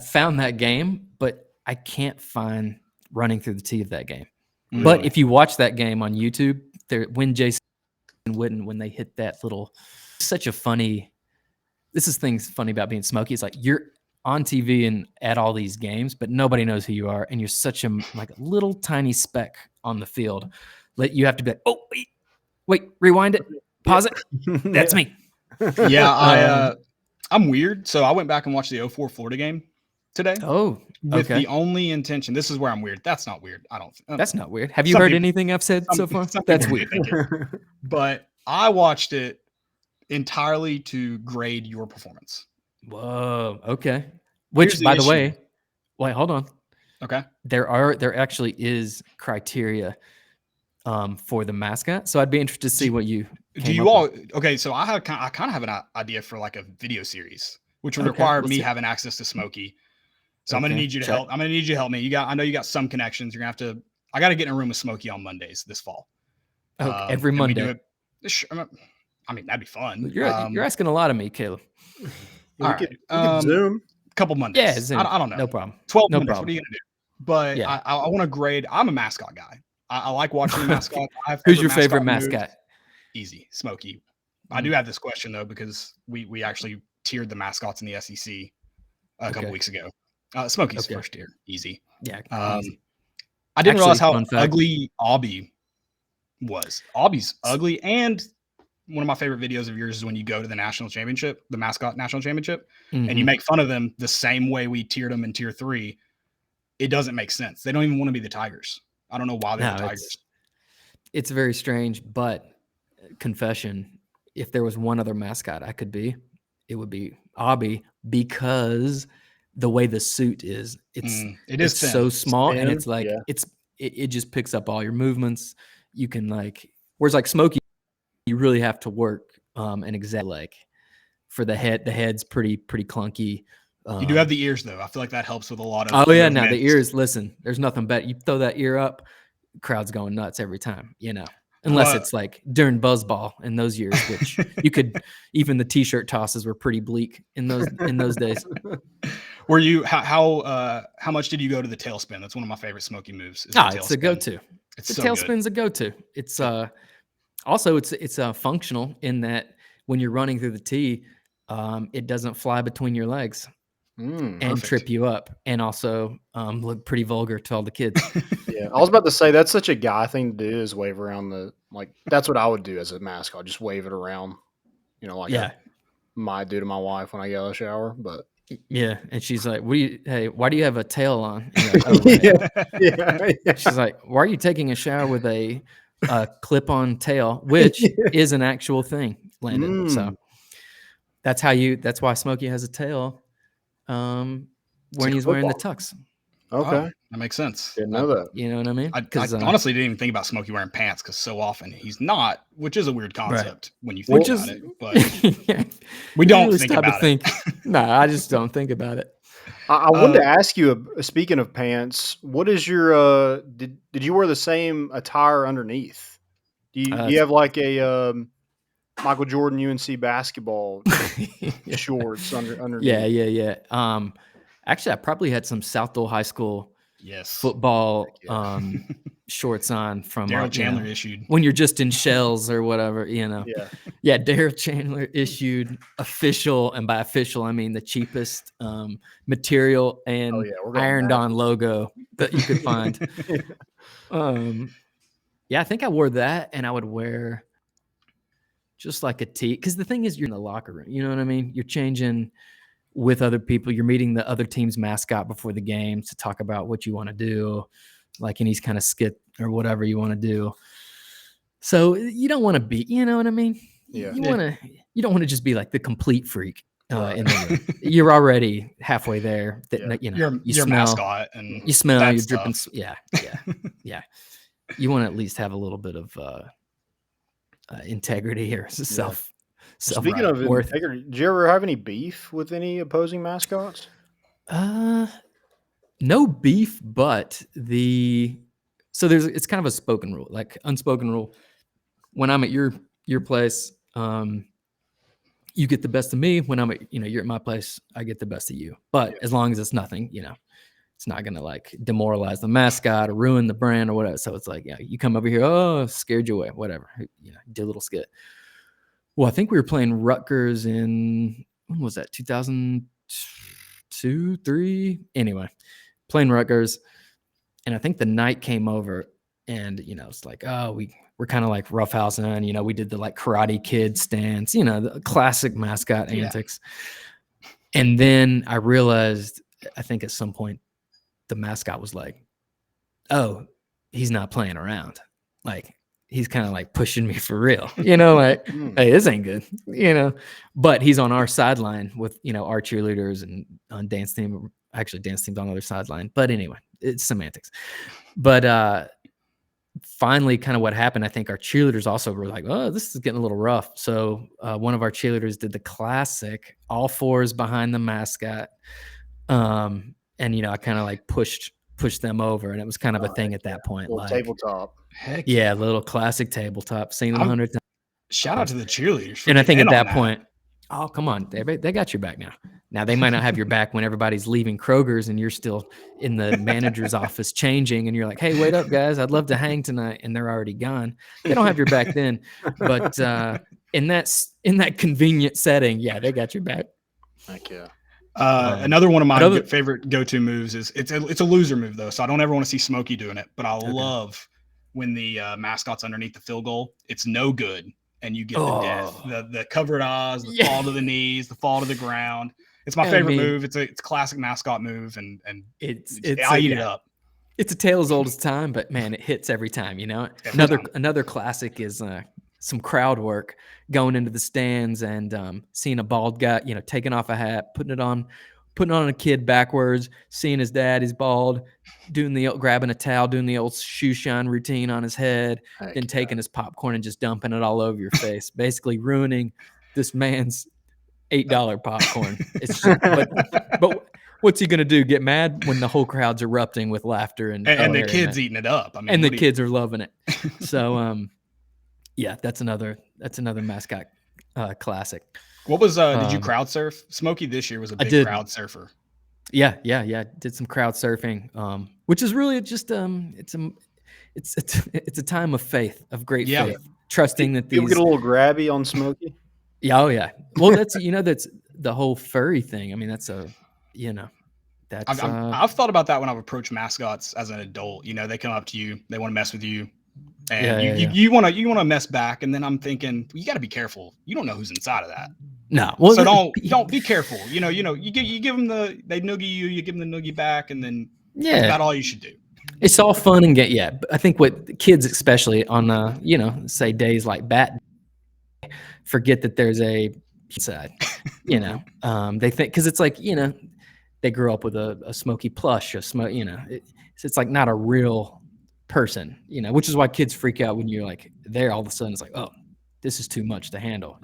found that game, but I can't find running through the tee of that game. Really? But if you watch that game on YouTube, when Jason Witten, when they hit that little, such a funny. This is things funny about being Smokey. It's like you're on TV and at all these games, but nobody knows who you are, and you're such a little tiny speck on the field. You have to be like, oh wait, rewind it, pause it. That's me. Yeah, I'm weird, so I went back and watched the 2004 Florida game today. Oh, with the only intention. This is where I'm weird. That's not weird. I don't. That's not weird. Have you heard anything I've said so far? That's weird. But I watched it entirely to grade your performance. Whoa. Okay. Which, by the way, wait, hold on. Okay. There actually is criteria for the mascot, so I'd be interested to see what you. Okay? So I kind of have an idea for like a video series, which would require me having access to Smokey. So I'm gonna need you to help. I'm gonna need you to help me. I know you got some connections. You're gonna have to. I got to get in a room with Smokey on Mondays this fall. Okay, every Monday. I mean, that'd be fun. You're asking a lot of me, Caleb. All right. Zoom. Couple Mondays. Yeah, Zoom. I don't know. No problem. 12 no Mondays. problem. What are you gonna do? But I want to grade. I'm a Mascot guy. I like watching the Mascot. Who's your favorite mascot? Easy, Smokey. I do have this question though because we actually tiered the mascots in the SEC a couple weeks ago. Smokey's first tier, easy. Yeah. I didn't realize how ugly Aubie was. Aubie's ugly, and one of my favorite videos of yours is when you go to the national championship, the Mascot national championship, and you make fun of them the same way we tiered them in tier 3. It doesn't make sense. They don't even want to be the Tigers. I don't know why they're the Tigers. It's very strange, but confession, if there was one other mascot I could be, it would be Aubie, because the way the suit is, it's so small, and it's like it just picks up all your movements. You can whereas like Smokey, you really have to work and exactly for the head. The head's pretty clunky. You do have the ears though. I feel like that helps with a lot of. Oh yeah, now the ears. Listen, there's nothing better. You throw that ear up, crowd's going nuts every time. Unless it's like during Buzzball in those years, which you could. Even the T-shirt tosses were pretty bleak in those days. Were you how much did you go to the tailspin? That's one of my favorite Smokey moves. It's a go-to. The tailspin's a go-to. It's also it's functional in that when you're running through the tee, it doesn't fly between your legs and trip you up, and also look pretty vulgar to all the kids. Yeah, I was about to say that's such a guy thing to do, is wave around that's what I would do as a mascot, just wave it around, I might do to my wife when I get out of the shower, but. Yeah, and she's like, why do you have a tail on? She's like, why are you taking a shower with a clip-on tail, which is an actual thing, Landon. So that's why Smokey has a tail when he's wearing the tux. Okay. That makes sense. Didn't know that. You know what I mean? I honestly didn't even think about Smokey wearing pants, because so often he's not, which is a weird concept when you think about it. But we don't think about it. No, I just don't think about it. I wanted to ask you, speaking of pants, what is your did you wear the same attire underneath? Do you have like a Michael Jordan UNC basketball shorts underneath? Yeah. Actually, I probably had some South Knoxville High School football shorts on from Daryl Chandler issued when you're just in shells or whatever, Yeah. Yeah, Daryl Chandler issued official, and by official I mean the cheapest material and we're going ironed on logo that you could find. Yeah, I think I wore that, and I would wear just like a tee, because the thing is, you're in the locker room. You know what I mean? You're changing with other people. You're meeting the other team's mascot before the game to talk about what you want to do, like any kind of skit or whatever you want to do. So you don't want to be, you know what I mean? Yeah. You don't want to just be like the complete freak in the room. You're already halfway there. That you you're smell, Mascot, and you smell, that you're dripping. stuff. Yeah. You want to at least have a little bit of integrity or self. Speaking of integrity, did you ever have any beef with any opposing mascots? No beef, but it's kind of a spoken rule, like unspoken rule. When I'm at your place, you get the best of me. When I'm at, you're at my place, I get the best of you. But as long as it's nothing, it's not gonna like demoralize the mascot or ruin the brand or whatever. So it's like, you come over here, oh, scared you away, whatever. Do a little skit. Well, I think we were playing Rutgers in, when was that? 2002, 3. Anyway, playing Rutgers, and I think the night came over, and it's like, oh, we're kind of like roughhousing, we did the like Karate Kid stance, the classic mascot antics. And then I realized, I think at some point, the mascot was like, oh, he's not playing around. Like, he's kind of like pushing me for real, like, hey, this ain't good, but he's on our sideline with, our cheerleaders and on dance team. Actually, dance team's on the other sideline. But anyway, it's semantics. But finally, kind of what happened, I think our cheerleaders also were like, oh, this is getting a little rough. So one of our cheerleaders did the classic all fours behind the mascot. And, I kind of like pushed them over, and it was kind of a thing at that point. Little like tabletop. Heck yeah, little classic tabletop, seen it 100 times. Shout out to the cheerleaders. And I think at that point, oh, come on, they got your back now. Now they might not have your back when everybody's leaving Kroger's and you're still in the manager's office changing, and you're like, hey, wait up, guys, I'd love to hang tonight, and they're already gone. They don't have your back then, but in that convenient setting, they got your back. Heck yeah. Another one of my favorite go-to moves is it's a loser move though, so I don't ever want to see Smokey doing it. But I love when the mascot's underneath the field goal. It's no good, and you get the death, the covered eyes, the fall to the knees, the fall to the ground. It's my favorite move. It's a classic mascot move, and I eat it up. It's a tale as old as time, but man, it hits every time. Another classic is some crowd work, going into the stands and seeing a bald guy, taking off a hat, putting on a kid backwards, seeing his dad, he's bald, grabbing a towel, doing the old shoe shine routine on his head, then taking his popcorn and just dumping it all over your face, basically ruining this man's $8 popcorn. It's just, but what's he gonna do? Get mad when the whole crowd's erupting with laughter and the kids eating it up? I mean, and the kids are loving it. So that's another mascot classic. What was did you crowd surf? Smokey this year was a big crowd surfer. Yeah. Did some crowd surfing, which is really just it's a time of faith, of great faith, trusting that these people get a little grabby on Smokey. Yeah, oh yeah. Well, that's that's the whole furry thing. I mean, that's that's. I've thought about that when I've approached mascots as an adult. They come up to you, they want to mess with you, and you want to mess back. And then I'm thinking, you got to be careful. You don't know who's inside of that. No, well, so don't be careful. You give them they noogie you, you give them the noogie back, and then that's about all you should do. It's all fun and I think what kids, especially on say days like Bat, forget that there's a side. They think, because it's like they grew up with a Smokey plush, it's like not a real person, which is why kids freak out when you're like there. All of a sudden, it's like, oh, this is too much to handle,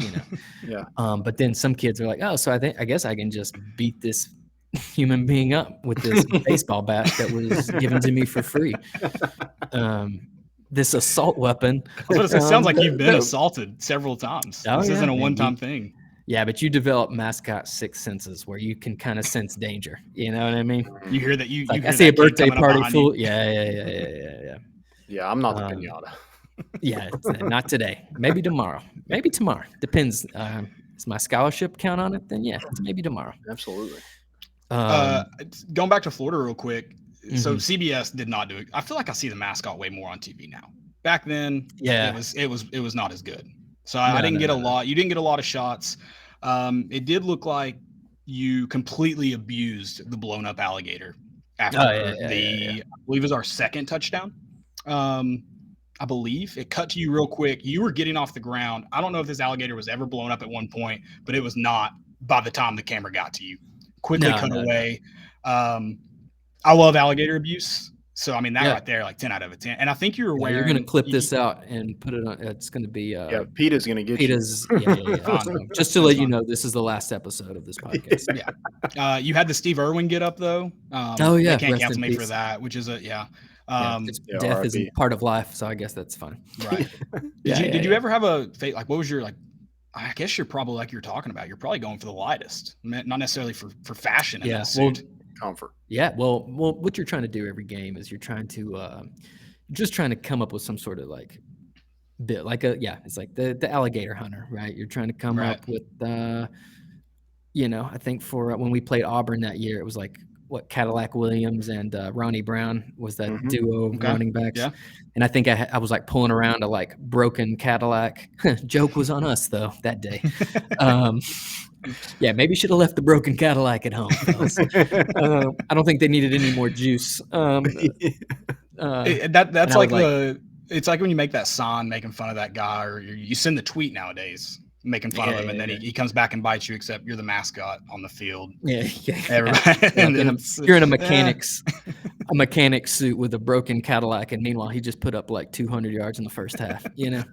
Yeah. But then some kids are like, oh, so I guess I can just beat this human being up with this baseball bat that was given to me for free. This assault weapon. It sounds like you've been assaulted several times. This isn't a one-time thing. Yeah, but you develop mascot sixth senses where you can kind of sense danger. You know what I mean? You hear that I see a birthday party full. Yeah. Yeah, I'm not the Um, pinata. Yeah, not today. Maybe tomorrow. Maybe tomorrow. Depends. Is my scholarship count on it? Then yeah, it's maybe tomorrow. Absolutely. Going back to Florida real quick. So Mhm. CBS did not do it. I feel like I see the mascot way more on TV now. Back then, Yeah. it was not as good. So I No, didn't no, get a no, no. lot. You didn't get a lot of shots. It did look like you completely abused the blown up alligator after Oh, yeah. I believe it was our second touchdown. I believe it cut to you real quick. You were getting off the ground. I don't know if this alligator was ever blown up at one point, but it was not by the time the camera got to you. Quickly No, cut no, no. away. I love alligator abuse. So I mean that Yeah. right there, like 10 out of a 10. And I think you were Yeah, wearing. you're gonna clip this out and put it on. It's gonna be Yeah, PETA's gonna get Peter's. you. Yeah. Fine. Just to That's let you fine. know, this is the last episode of this podcast. Yeah. You had the Steve Irwin get up though. Oh, yeah, They can't rest cancel in me for peace. that, which is Yeah, Yeah, death RIP. isn't part of life, so I guess that's fine. right. Did you ever have a fate? Like, what was your like? I guess you're probably like you're talking about. You're probably going for the lightest, not necessarily for fashion in that suit. Comfort. Yeah, well, what you're trying to do every game is you're trying to just trying to come up with some sort of like bit, like it's like the alligator hunter, right? You're trying to come Right. up with, I think for when we played Auburn that year, it was like what Cadillac Williams and Ronnie Brown was that Mhm. duo of Okay. running backs. Yeah. And I think I was like pulling around a like broken Cadillac. Joke was on us though that day. Yeah, maybe should have left the broken Cadillac at home, fellas. I don't think they needed any more juice. That's like it's like when you make that sign making fun of that guy, or you send the tweet nowadays making fun of him, and then he comes back and bites you, except you're the mascot on the field. Yeah. Everybody, You're in a mechanic's suit with a broken Cadillac, and meanwhile he just put up like 200 yards in the first half. You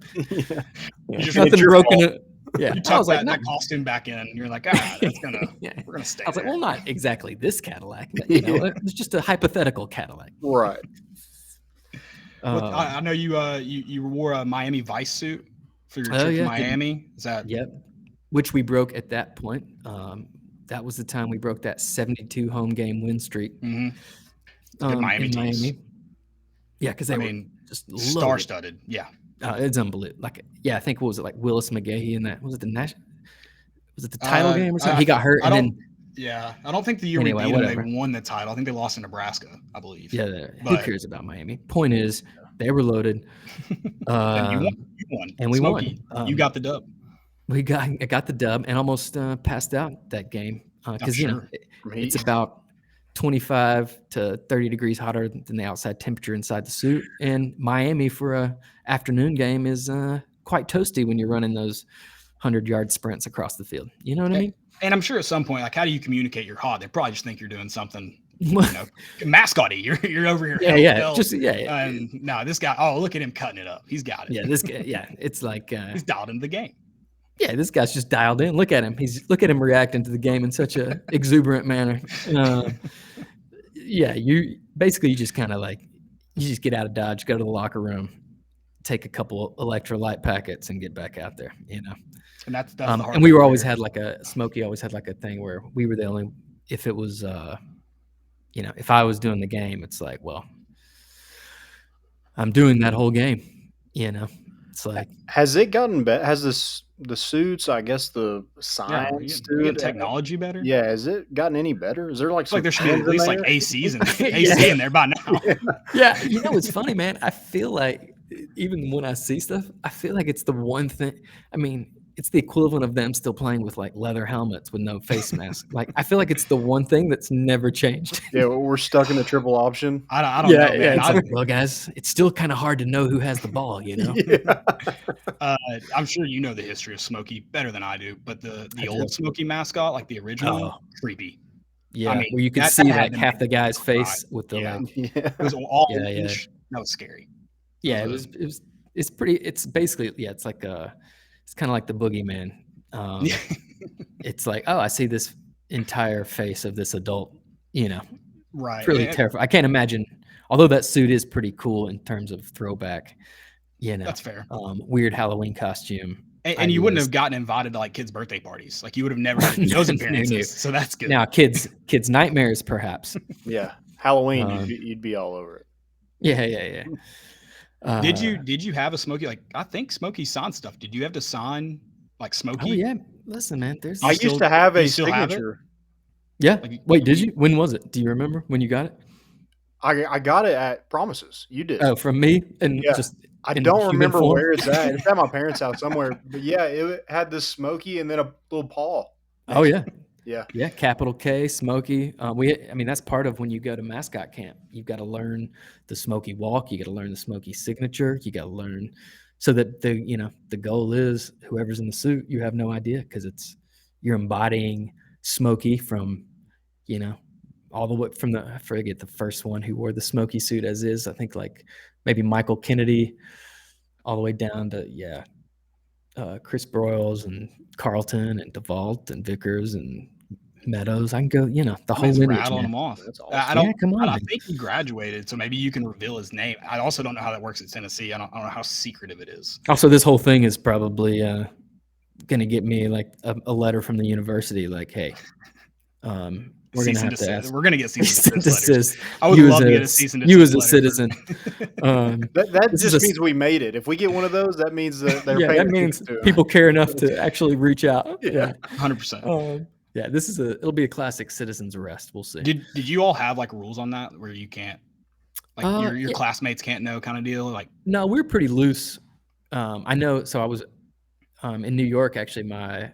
just Nothing broken. Yeah, You I was like, that costume back in. You're like, that's gonna. We're gonna stay. I was like, there. well, not exactly this Cadillac, but it's just a hypothetical Cadillac. Right. I know you wore a Miami Vice suit for your trip to Miami. Is that? Yep. Which we broke at that point. That was the time we broke that 72 home game win streak. Mm-hmm. Miami in teams. Miami. Yeah, because they were just star-studded. Yeah. It's unbelievable. I think what was it, like Willis McGahee in that? Was it the title game or something? He got hurt and then. Yeah, I don't think the year we beat them, they won the title. I think they lost to Nebraska, I believe. Yeah, who cares about Miami? Point is, they were loaded. And you won. And we Smokey, won. You got the dub. I got the dub and almost passed out that game because it's about 25 to 30 degrees hotter than the outside temperature inside the suit. And Miami for a afternoon game is quite toasty when you're running those 100-yard sprints across the field. You know what I mean? And I'm sure at some point, like, how do you communicate you're hot? They probably just think you're doing something, mascot-y. You're over here. And no, this guy. Oh, look at him cutting it up. He's got it. Yeah, this guy. Yeah, it's like he's dialed into the game. Yeah, this guy's just dialed in. Look at him. Look at him reacting to the game in such a exuberant manner. You just kind of like you just get out of Dodge, go to the locker room, take a couple electrolyte packets, and get back out there. And that's the hard and we were always had like Smokey always had like a thing where we were the only, if it was if I was doing the game, it's like, well, I'm doing that whole game. It's like, has it gotten better? Has the suits, I guess the science to it, technology better? Yeah, has it gotten any better? Is there like there should be at least like ACs in there by now? Yeah, it's funny, man. I feel like even when I see stuff, I feel like it's the one thing. I mean, it's the equivalent of them still playing with like leather helmets with no face mask. Like, I feel like it's the one thing that's never changed. Yeah, we're stuck in the triple option. I don't know, man. Yeah, like, well, guys, it's still kind of hard to know who has the ball, Yeah. I'm sure you know the history of Smokey better than I do, but the old Smokey mascot, like the original, creepy. Yeah, I mean, where you could see like half the guy's face with the it was all that was scary. Yeah, it's pretty. It's basically it's like it's kind of like the boogeyman. It's like, oh, I see this entire face of this adult. Right? It's really terrifying. I can't imagine. Although that suit is pretty cool in terms of throwback. That's fair. Weird Halloween costume. And you wouldn't have gotten invited to like kids' birthday parties. Like you would have never had those appearances. So that's good. Now, kids' nightmares, perhaps. Yeah, Halloween, you'd be all over it. Yeah. Did you have a Smokey? Like, I think Smokey signed stuff. Did you have to sign like Smokey? Oh yeah, listen, man. There's I used to have a still have it? signature. yeah. Like, Wait, did you? When was it? Do you remember when you got it? I got it at Promises. You did. Oh, from me, and Yeah. just I in don't human remember form? where it's at. It's at my parents' house somewhere. But yeah, it had this Smokey and then a little paw. Oh yeah, Yeah. yeah. Capital K, Smokey. I mean, that's part of when you go to Mascot camp. You've got to learn the Smokey walk. You got to learn the Smokey signature. You got to learn so that the goal is whoever's in the suit, you have no idea because you're embodying Smokey from, all the way from I forget the first one who wore the Smokey suit as is. I think like maybe Michael Kennedy, all the way down to Chris Broyles and Carlton and DeVault and Vickers and Meadows. I can go, the whole Man's lineage, rattling man. them off. That's I awesome. don't. Yeah, come on, I man. think he graduated, so maybe you can reveal his name. I also don't know how that works at Tennessee. I don't know how secretive it is. Also, this whole thing is probably going to get me like a letter from the university, like, hey, we're going to have to ask. We're going to get cease and Desist desist letters. letters. I would love to get a cease and desist You as a letter citizen. That This just is means we made it. If we get one of those, that means that they're yeah, paying that means attention to it. people care enough to actually reach out. Yeah. 100%. Yeah, it'll be a classic citizen's arrest. We'll see. Did you all have like rules on that where you can't, like your Yeah. classmates can't know kind of deal? Like, No, we're pretty loose. I know. So I was in New York. Actually, my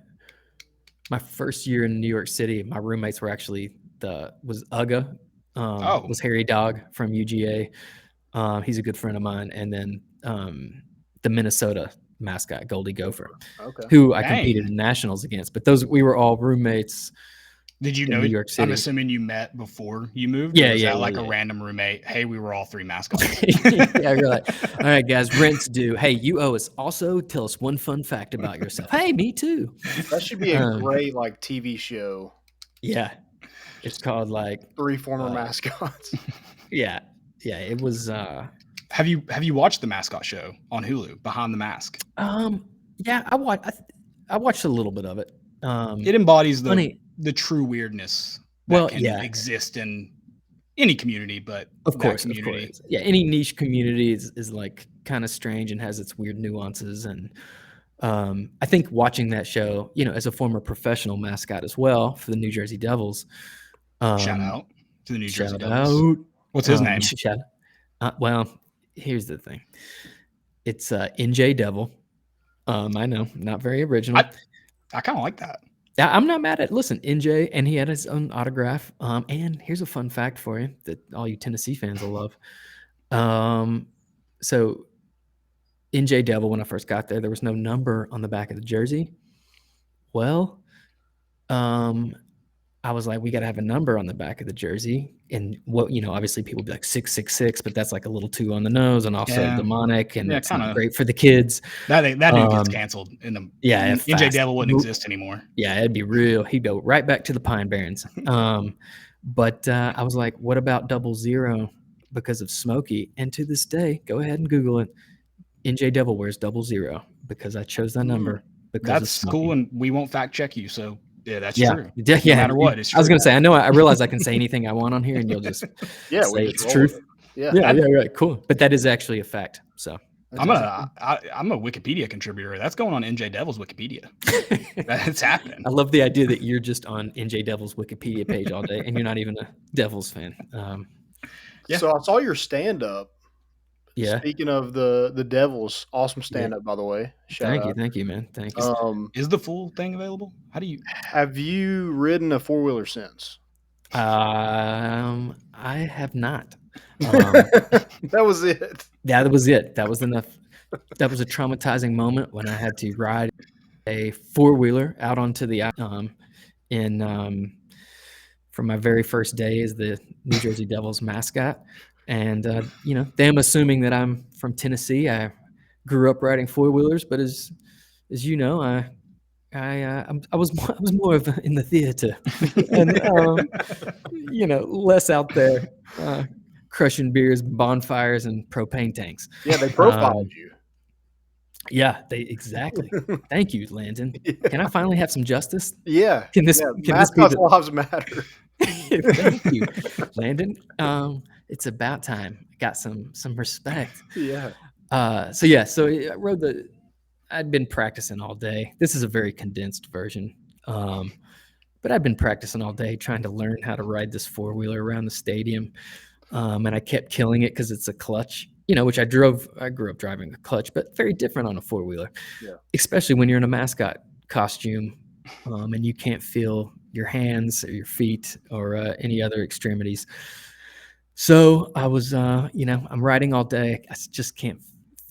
first year in New York City, my roommates were actually was Uga, was Harry Dog from UGA. He's a good friend of mine, and then the Minnesota mascot Goldie Gopher, Okay. who I Dang. competed in nationals against. But we were all roommates. did you in know? New York I'm City. assuming you met before you moved. Yeah, or was yeah, that yeah, like yeah. a random roommate. Hey, we were all three mascots. Yeah, you're like, all right, guys, rent's due. Hey, you owe us. Also, tell us one fun fact about yourself. Hey, me too. That should be a Um, great like TV show. Yeah, it's called like 3 former mascots. yeah. It was Have you watched the Mascot show on Hulu, Behind the Mask? yeah. I watched a little bit of it. It embodies funny. the true weirdness that can yeah. exist in any community, but Of that course. community. Yeah, any niche community is like kind of strange and has its weird nuances. And I think watching that show, as a former professional mascot as well for the New Jersey Devils. Shout out to the New Jersey Shout Devils. out. What's his name? Well, here's the thing. It's NJ Devil. I know, not very original. I kind of like that. Yeah, I'm not mad at. Listen, NJ, and he had his own autograph. And here's a fun fact for you that all you Tennessee fans will love. So NJ Devil, when I first got there was no number on the back of the jersey. Well, I was like, we got to have a number on the back of the jersey. And what, obviously people be like 666, but that's like a little too on the nose and also Yeah. demonic and Yeah, it's not kinda. great for the kids. That dude gets canceled in the NJ fast. Devil wouldn't exist anymore. Yeah, it'd be real. He'd go right back to the Pine Barrens. But I was like, what about 00 because of Smokey? And to this day, go ahead and Google it. NJ Devil wears 00 because I chose that number. Because That's of cool, Smokey. and we won't fact check you. So yeah, that's Yeah, true. yeah. No matter what, it's I was true. gonna say, I realize I can say anything I want on here, and you'll just Yeah, say we it's just roll with truth. it. Yeah. Yeah, right, cool. But that is actually a fact. So I'm a Wikipedia contributor. That's going on NJ Devil's Wikipedia. That's happening. I love the idea that you're just on NJ Devil's Wikipedia page all day, and you're not even a Devils fan. Yeah. So I saw your stand up. Yeah. Speaking of the Devils, awesome stand up by the way. Shout out. Thank you, man. Thank you. Is the full thing available? How do you? Have you ridden a 4-wheeler since? I have not. That was it. That was it. That was enough. That was a traumatizing moment when I had to ride a 4-wheeler out onto the for my very first day as the New Jersey Devils mascot. And them assuming that I'm from Tennessee, I grew up riding 4-wheelers, but as you know, I was more of in the theater, and less out there crushing beers, bonfires, and propane tanks. Yeah, they profiled you. Yeah, exactly. Thank you, Landon. Yeah. Can I finally have some justice? Yeah. Can this mascots lives matter? Thank you, Landon. It's about time. Got some respect. Yeah. So I rode I'd been practicing all day. This is a very condensed version. But I'd been practicing all day trying to learn how to ride this four-wheeler around the stadium. And I kept killing it because it's a clutch, which I grew up driving a clutch, but very different on a four-wheeler, especially when you're in a mascot costume and you can't feel your hands or your feet or any other extremities. So I was, I'm riding all day. I just can't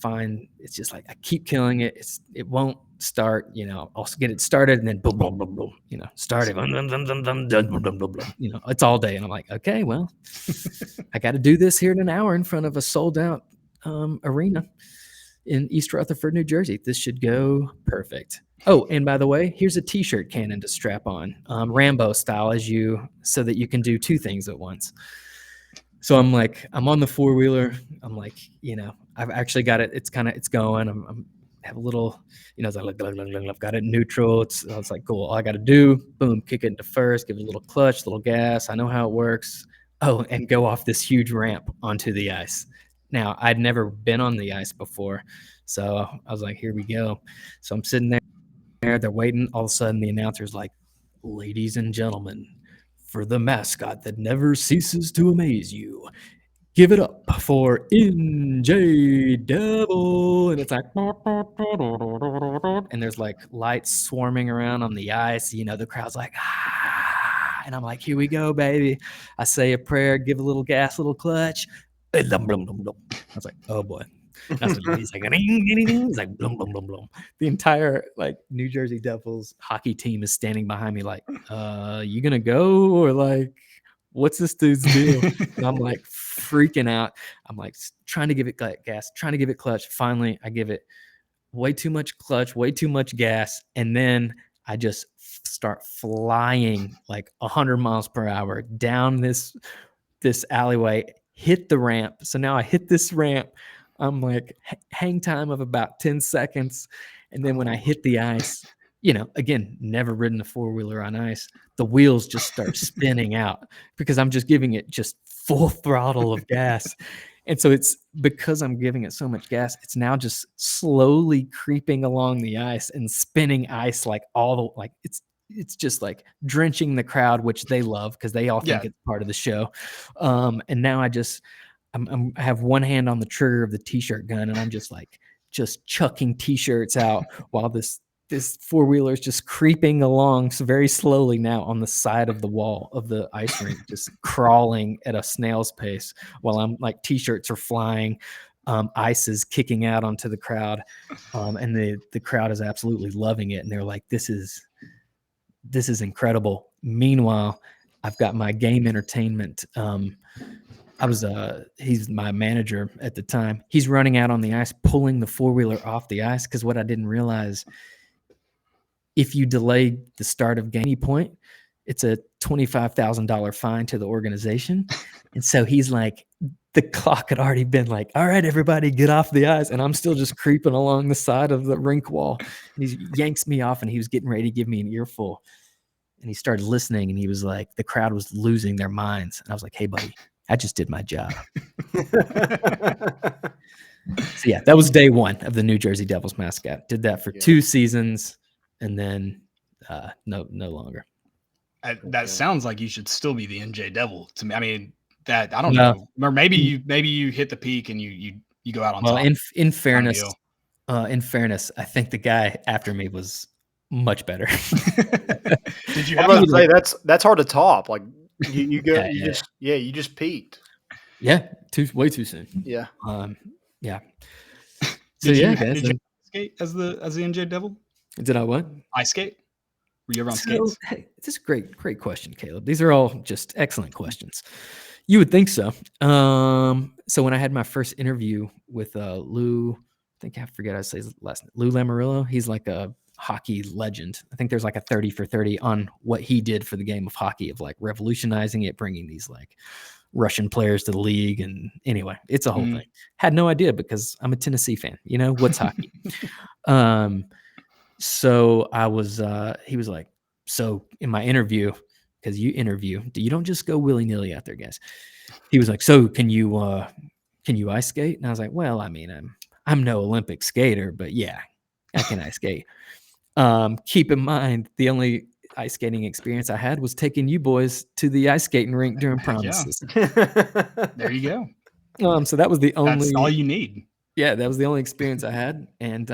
find, it's just like I keep killing it. It won't start, I'll get it started and then boom, boom, boom, boom, start it. It's all day. And I'm like, okay, well, I got to do this here in an hour in front of a sold out arena in East Rutherford, New Jersey. This should go perfect. Oh, and by the way, here's a t-shirt cannon to strap on, Rambo style, so that you can do two things at once. So I'm on the four-wheeler. I'm like, I've actually got it. It's going. I'm have a little, it's like, I've got it in neutral. I was like, cool. All I got to do, boom, kick it into first, give it a little clutch, a little gas. I know how it works. Oh, and go off this huge ramp onto the ice. Now, I'd never been on the ice before. So I was like, here we go. So I'm sitting there. They're waiting. All of a sudden, the announcer's like, ladies and gentlemen, for the mascot that never ceases to amaze you, give it up for NJ Devil. And it's like, and there's like lights swarming around on the ice. The crowd's like, ah. And I'm like, here we go, baby. I say a prayer, give a little gas, a little clutch. I was like, oh boy. He's like, blum, blum, blum, blum. The entire New Jersey Devils hockey team is standing behind me like, you gonna go or like, what's this dude's deal? And I'm like freaking out. I'm like trying to give it gas, trying to give it clutch. Finally, I give it way too much clutch, way too much gas, and then I just start flying like 100 miles per hour down this alleyway, hit the ramp. So now I hit this ramp. I'm like hang time of about 10 seconds. And then when I hit the ice, again, never ridden a four-wheeler on ice, the wheels just start spinning out because I'm just giving it just full throttle of gas. And so it's because I'm giving it so much gas, it's now just slowly creeping along the ice and spinning ice it's just like drenching the crowd, which they love because they all think it's part of the show. And now I have one hand on the trigger of the t-shirt gun and I'm just chucking t-shirts out while this four-wheeler is just creeping along so very slowly now on the side of the wall of the ice rink, just crawling at a snail's pace while I'm like t-shirts are flying, ice is kicking out onto the crowd, and the crowd is absolutely loving it. And they're like, this is incredible. Meanwhile, I've got my game entertainment. He's my manager at the time. He's running out on the ice, pulling the four-wheeler off the ice. Cause what I didn't realize, if you delay the start of game point, it's a $25,000 fine to the organization. And so he's like, the clock had already been like, all right, everybody get off the ice. And I'm still just creeping along the side of the rink wall. And he yanks me off and he was getting ready to give me an earful. And he started listening and he was like, the crowd was losing their minds. And I was like, hey, buddy, I just did my job. So yeah, that was day one of the New Jersey Devils mascot. Did that for 2 seasons and then no longer. That sounds like you should still be the NJ Devil to me. I mean, that I don't know. Or maybe you hit the peak and you go out on top. In fairness, I think the guy after me was much better. Did you have to say that's hard to top? Like you just peaked. Yeah, way too soon. Yeah. Yeah. So did you skate as the NJ Devil? Did I what? Ice skate? Were you ever on skates? Hey, this is a great question, Caleb. These are all just excellent questions. You would think so. So when I had my first interview with Lou, I forget how to say his last name, Lou Lamoriello, he's like a hockey legend. I think there's like a 30 for 30 on what he did for the game of hockey, of like revolutionizing it, bringing these like Russian players to the league. And anyway, it's a whole thing. Had no idea because I'm a Tennessee fan. What's hockey? So I was, he was like, so in my interview, because you don't just go willy nilly out there, guys. He was like, so can you ice skate? And I was like, well, I mean, I'm no Olympic skater, but yeah, I can ice skate. Keep in mind, the only ice skating experience I had was taking you boys to the ice skating rink during promises. There you go. So that was the That's all only, you need. yeah, that was the only experience I had. And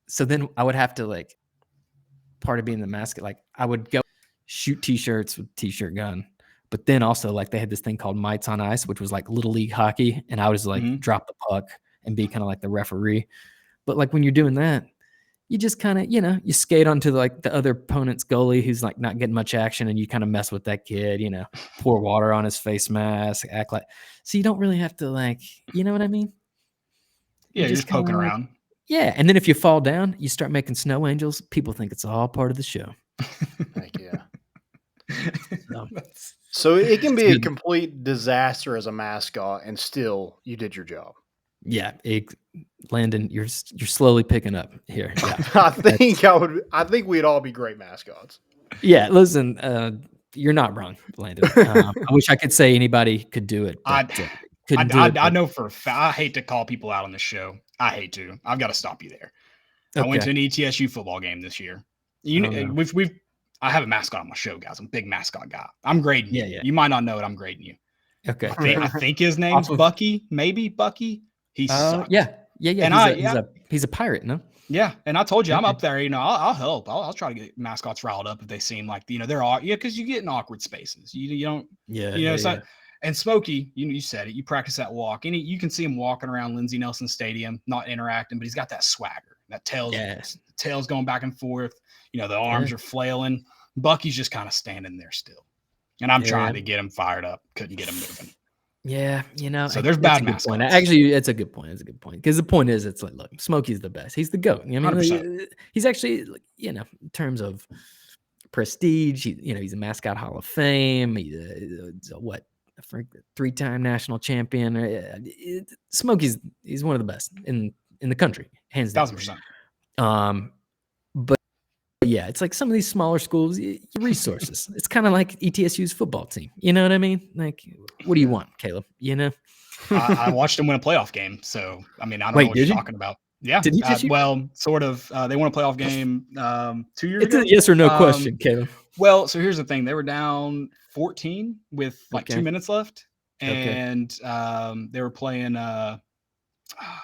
so then I would have to, like, part of being the mascot, like I would go shoot t-shirts with t-shirt gun, but then also like they had this thing called Mites on Ice, which was like little league hockey, and I was like drop the puck and be kind of like the referee. But like when you're doing that, you just kind of, you skate onto like the other opponent's goalie who's like not getting much action, and you kind of mess with that kid, pour water on his face mask, act like, so you don't really have to, like, you know what I mean? Yeah, you're just poking like, around. Yeah, and then if you fall down, you start making snow angels. People think it's all part of the show. Heck yeah. So it can be a complete disaster as a mascot, and still you did your job. Yeah, Landon, you're slowly picking up here. Yeah. I think we'd all be great mascots. Yeah, listen, you're not wrong, Landon. I wish I could say anybody could do it. But, I know for a fact. I hate to call people out on the show. I hate to. I've got to stop you there. Okay. I went to an ETSU football game this year. I have a mascot on my show, guys. I'm a big mascot guy. I'm grading you. You might not know it. I'm grading you. Okay. I think his name's Bucky. Maybe Bucky. He sucks. Yeah. And he's a pirate, no? Yeah, and I told you I'm up there. I'll help. I'll try to get mascots riled up if they seem like they're all because you get in awkward spaces. You don't. Yeah. And Smokey, you said it. You practice that walk, and you can see him walking around Lindsey Nelson Stadium, not interacting, but he's got that swagger. That tail's going back and forth. The arms are flailing. Bucky's just kind of standing there still, and I'm trying to get him fired up. Couldn't get him moving. Yeah, So there's bad mascots. Actually, it's a good point. It's a good point because the point is, it's like, look, Smokey's the best. He's the GOAT. I mean, 100%. He's actually, in terms of prestige, he's a Mascot Hall of Fame. He's a 3-time national champion. Smokey's he's one of the best in the country, hands down. 1,000%. But yeah, it's like some of these smaller schools, resources. It's kind of like ETSU's football team. You know what I mean? Like, what do you want, Caleb? I watched them win a playoff game, so I mean, I don't know what you're talking about. Yeah, did he well, sort of. They won a playoff game 2 years ago. It's a yes or no question, Caleb. Well, so here's the thing: they were down 14 with 2 minutes left, and they were playing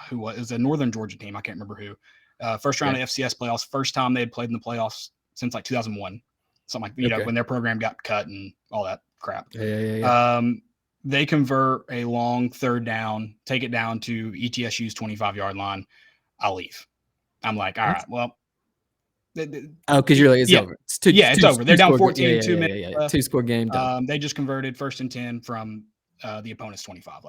who was it? Was a Northern Georgia team? I can't remember who. First round of FCS playoffs. First time they had played in the playoffs since 2001, something like when their program got cut and all that crap. Yeah. They convert a long third down, take it down to ETSU's 25-yard line. I'll leave. I'm like, all right, well. Because you're like, it's over. It's over. They're down 14 2 minutes. Yeah. 2-score game. They just converted 1st and 10 from the opponent's 25.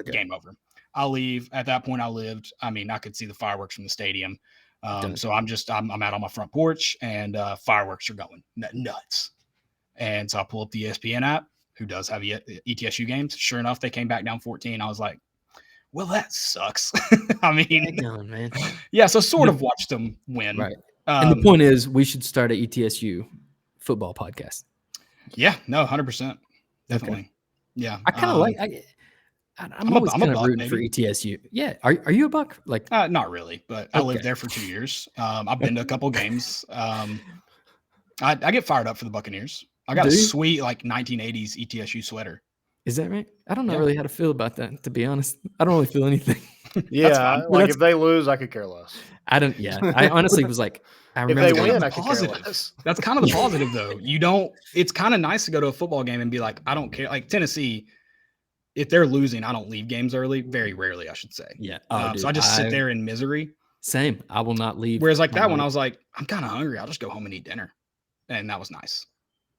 Game over. I'll leave. At that point, I lived. I mean, I could see the fireworks from the stadium. So I'm out on my front porch, and fireworks are going nuts. And so I pull up the ESPN app, who does have ETSU games. Sure enough, they came back down 14. I was like, well, that sucks. I mean, man. Yeah, so sort of watched them win. Right. And the point is, we should start a ETSU football podcast. Yeah, no, 100%. Definitely. Okay. Yeah. I kind of like I'm always kind of rooting for ETSU. Yeah. Are you a Buck? Like, not really, but I lived there for 2 years. I've been to a couple games. I get fired up for the Buccaneers. I got a sweet 1980s ETSU sweater. Is that right? I don't know really how to feel about that, to be honest. I don't really feel anything. Yeah, if they lose, I could care less. I don't. Yeah, I honestly was like, I remember if they win, I could care less. That's kind of the positive, though. You don't. It's kind of nice to go to a football game and be like, I don't care. Like Tennessee, if they're losing, I don't leave games early. Very rarely, I should say. Yeah. So I just sit there in misery. Same. I will not leave. Whereas that one, I was like, I'm kind of hungry. I'll just go home and eat dinner, and that was nice.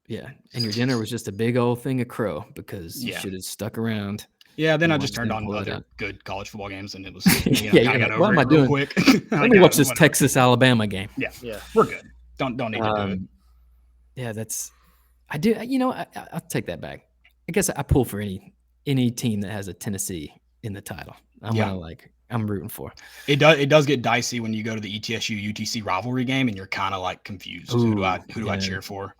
Yeah, and your dinner was just a big old thing of crow because you should have stuck around. Yeah, then I just turned on other good college football games, and it was I got over what am I doing? Quick. Let me watch this Texas-Alabama game. Yeah, we're good. Don't need to do it. Yeah, I do. I'll take that back. I guess I pull for any team that has a Tennessee in the title. I'm rooting for. It does get dicey when you go to the ETSU UTC rivalry game and you're kind of confused. Who do I cheer for?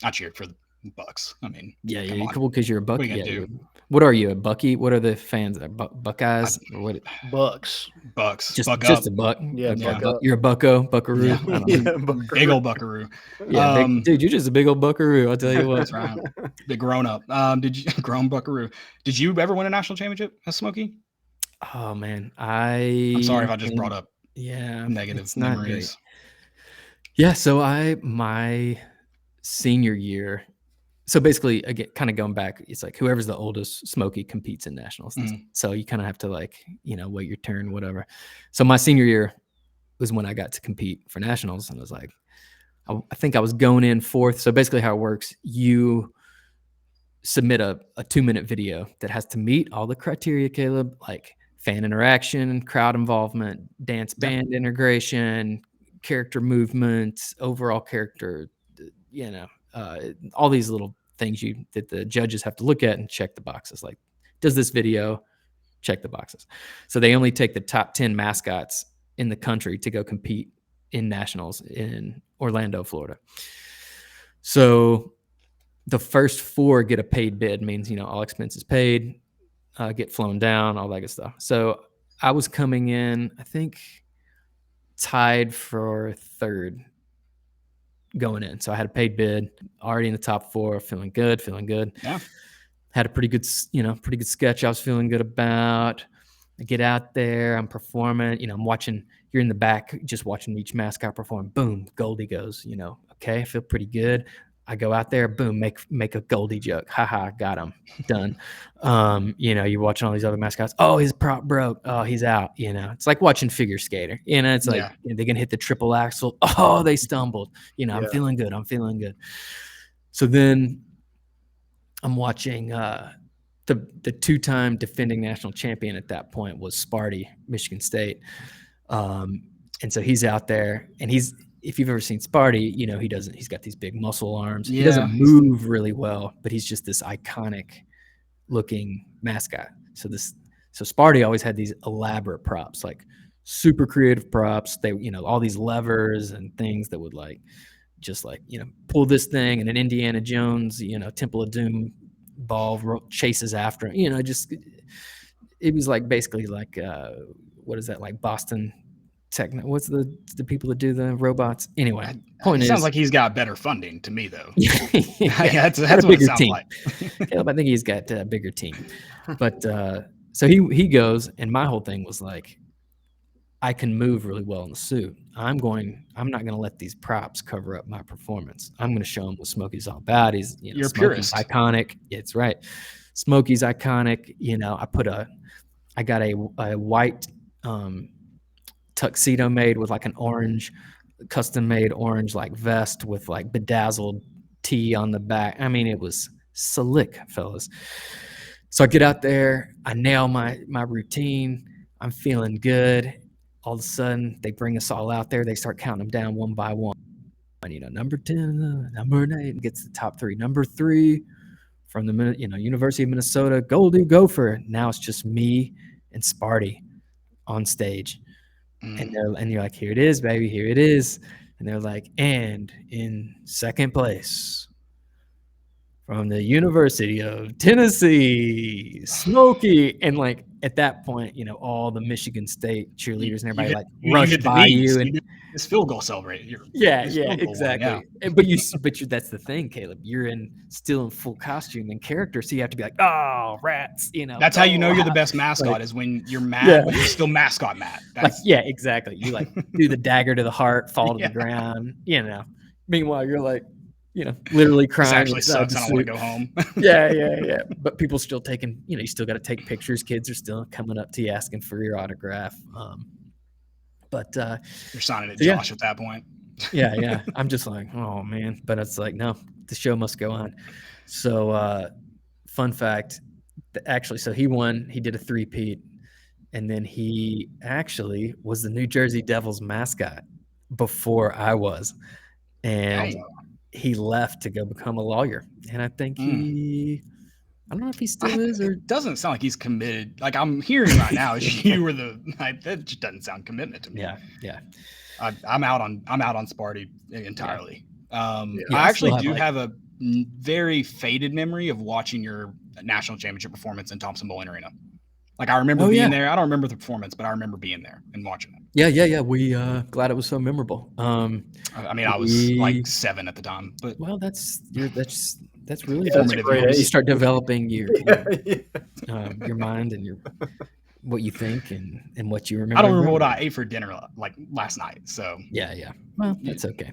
I cheered for Bucks. I mean, Yeah, come yeah, on. cool because you're a Bucky. What are you Yeah, gonna do? what are you, a Bucky? What are the fans? Buckeyes or what? Bucks. Bucks. Just Buck just up. a buck. Yeah, Okay, buck up. you're a bucko, buckaroo. Yeah. I don't know. Yeah, Big buckaroo. old buckaroo. Yeah, dude, you're just a big old buckaroo. I'll tell you what. That's right. Big grown up. Did you grown buckaroo? Did you ever win a national championship as Smokey? Oh man, I'm sorry if I just brought up negative it's not memories. great. Yeah, so my senior year. So basically, again, kind of going back, it's like whoever's the oldest Smokey competes in nationals. So you kind of have to wait your turn, whatever. So my senior year was when I got to compete for nationals, and I was like, I think I was going in fourth. So basically, how it works, you submit a 2-minute video that has to meet all the criteria, Caleb, like fan interaction, crowd involvement, dance band integration, character movements, overall character, all these little things that the judges have to look at and check the boxes. Like, does this video check the boxes? So they only take the top 10 mascots in the country to go compete in nationals in Orlando, Florida. So the first 4 get a paid bid, means, all expenses paid, get flown down, all that good stuff. So I was coming in, I think, tied for 3rd going in. So I had a paid bid, already in the top 4, feeling good. Yeah. Had a pretty good sketch I was feeling good about. I get out there, I'm performing, I'm watching, you're in the back, just watching each mascot perform. Boom, Goldie goes, okay, I feel pretty good. I go out there, boom, make a Goldie joke. Haha, got him. Done. You're watching all these other mascots. Oh, his prop broke. Oh, he's out. It's like watching figure skater. It's like they're gonna hit the triple axel. Oh, they stumbled. I'm feeling good. So then I'm watching the 2-time defending national champion at that point was Sparty, Michigan State. And so he's out there, and if you've ever seen Sparty, he's got these big muscle arms. He doesn't move really well, but he's just this iconic looking mascot. So Sparty always had these elaborate props, like super creative props. They, all these levers and things that would pull this thing, and an Indiana Jones, Temple of Doom ball chases after him. It was like basically like what is that, like Boston Techno? What's the people that do the robots? Anyway, point sounds like he's got better funding to me, though. that's what it sounds like. Caleb, I think he's got a bigger team. But so he goes, and my whole thing was like, I can move really well in the suit. I'm not going to let these props cover up my performance. I'm going to show him what Smokey's all about. He's, you're Smokey's purist. Iconic. It's right. Smokey's iconic. I got a white tuxedo made with like an orange, custom made orange like vest with like bedazzled T on the back. I mean, it was slick, fellas. So I get out there, I nail my routine. I'm feeling good. All of a sudden, they bring us all out there. They start counting them down one by one. Number 10, number 8 gets the top 3. Number 3 from the University of Minnesota, Goldie Gopher. Now it's just me and Sparty on stage. And you're like, here it is, baby, here it is. And they're like, and in 2nd place from the University of Tennessee, Smokey. And like at that point, all the Michigan State cheerleaders and everybody rushed by you and this field goal celebrate. Exactly. But that's the thing, Caleb. You're still in full costume and character, so you have to be like, oh, rats. That's how you know you're the best mascot, is when you're mad, but you're still mascot Matt. Exactly. You do the dagger to the heart, fall to the ground. Meanwhile, you're like, literally crying. This actually sucks. I don't want to go home. Yeah. But people still taking, you still got to take pictures. Kids are still coming up to you asking for your autograph. But you're signing it, Josh, at that point. Yeah. I'm just like, oh man. But it's like, no, the show must go on. So fun fact, actually, so he won. He did a 3-peat, and then he actually was the New Jersey Devils mascot before I was, and he left to go become a lawyer. And I think I don't know if he still is, or it doesn't sound like he's committed. Like I'm hearing right now, you were that just doesn't sound commitment to me. Yeah. I'm out on Sparty entirely. I actually do have very faded memory of watching your national championship performance in Thompson-Boling Arena. Like I remember being there. I don't remember the performance, but I remember being there and watching it. Yeah. We glad it was so memorable. I mean, I was like 7 at the time, but well, that's really that's formative. great You start developing your Yeah. your mind and what you think and what you remember. I don't remember what I ate for dinner like last night. So yeah. Well, that's okay.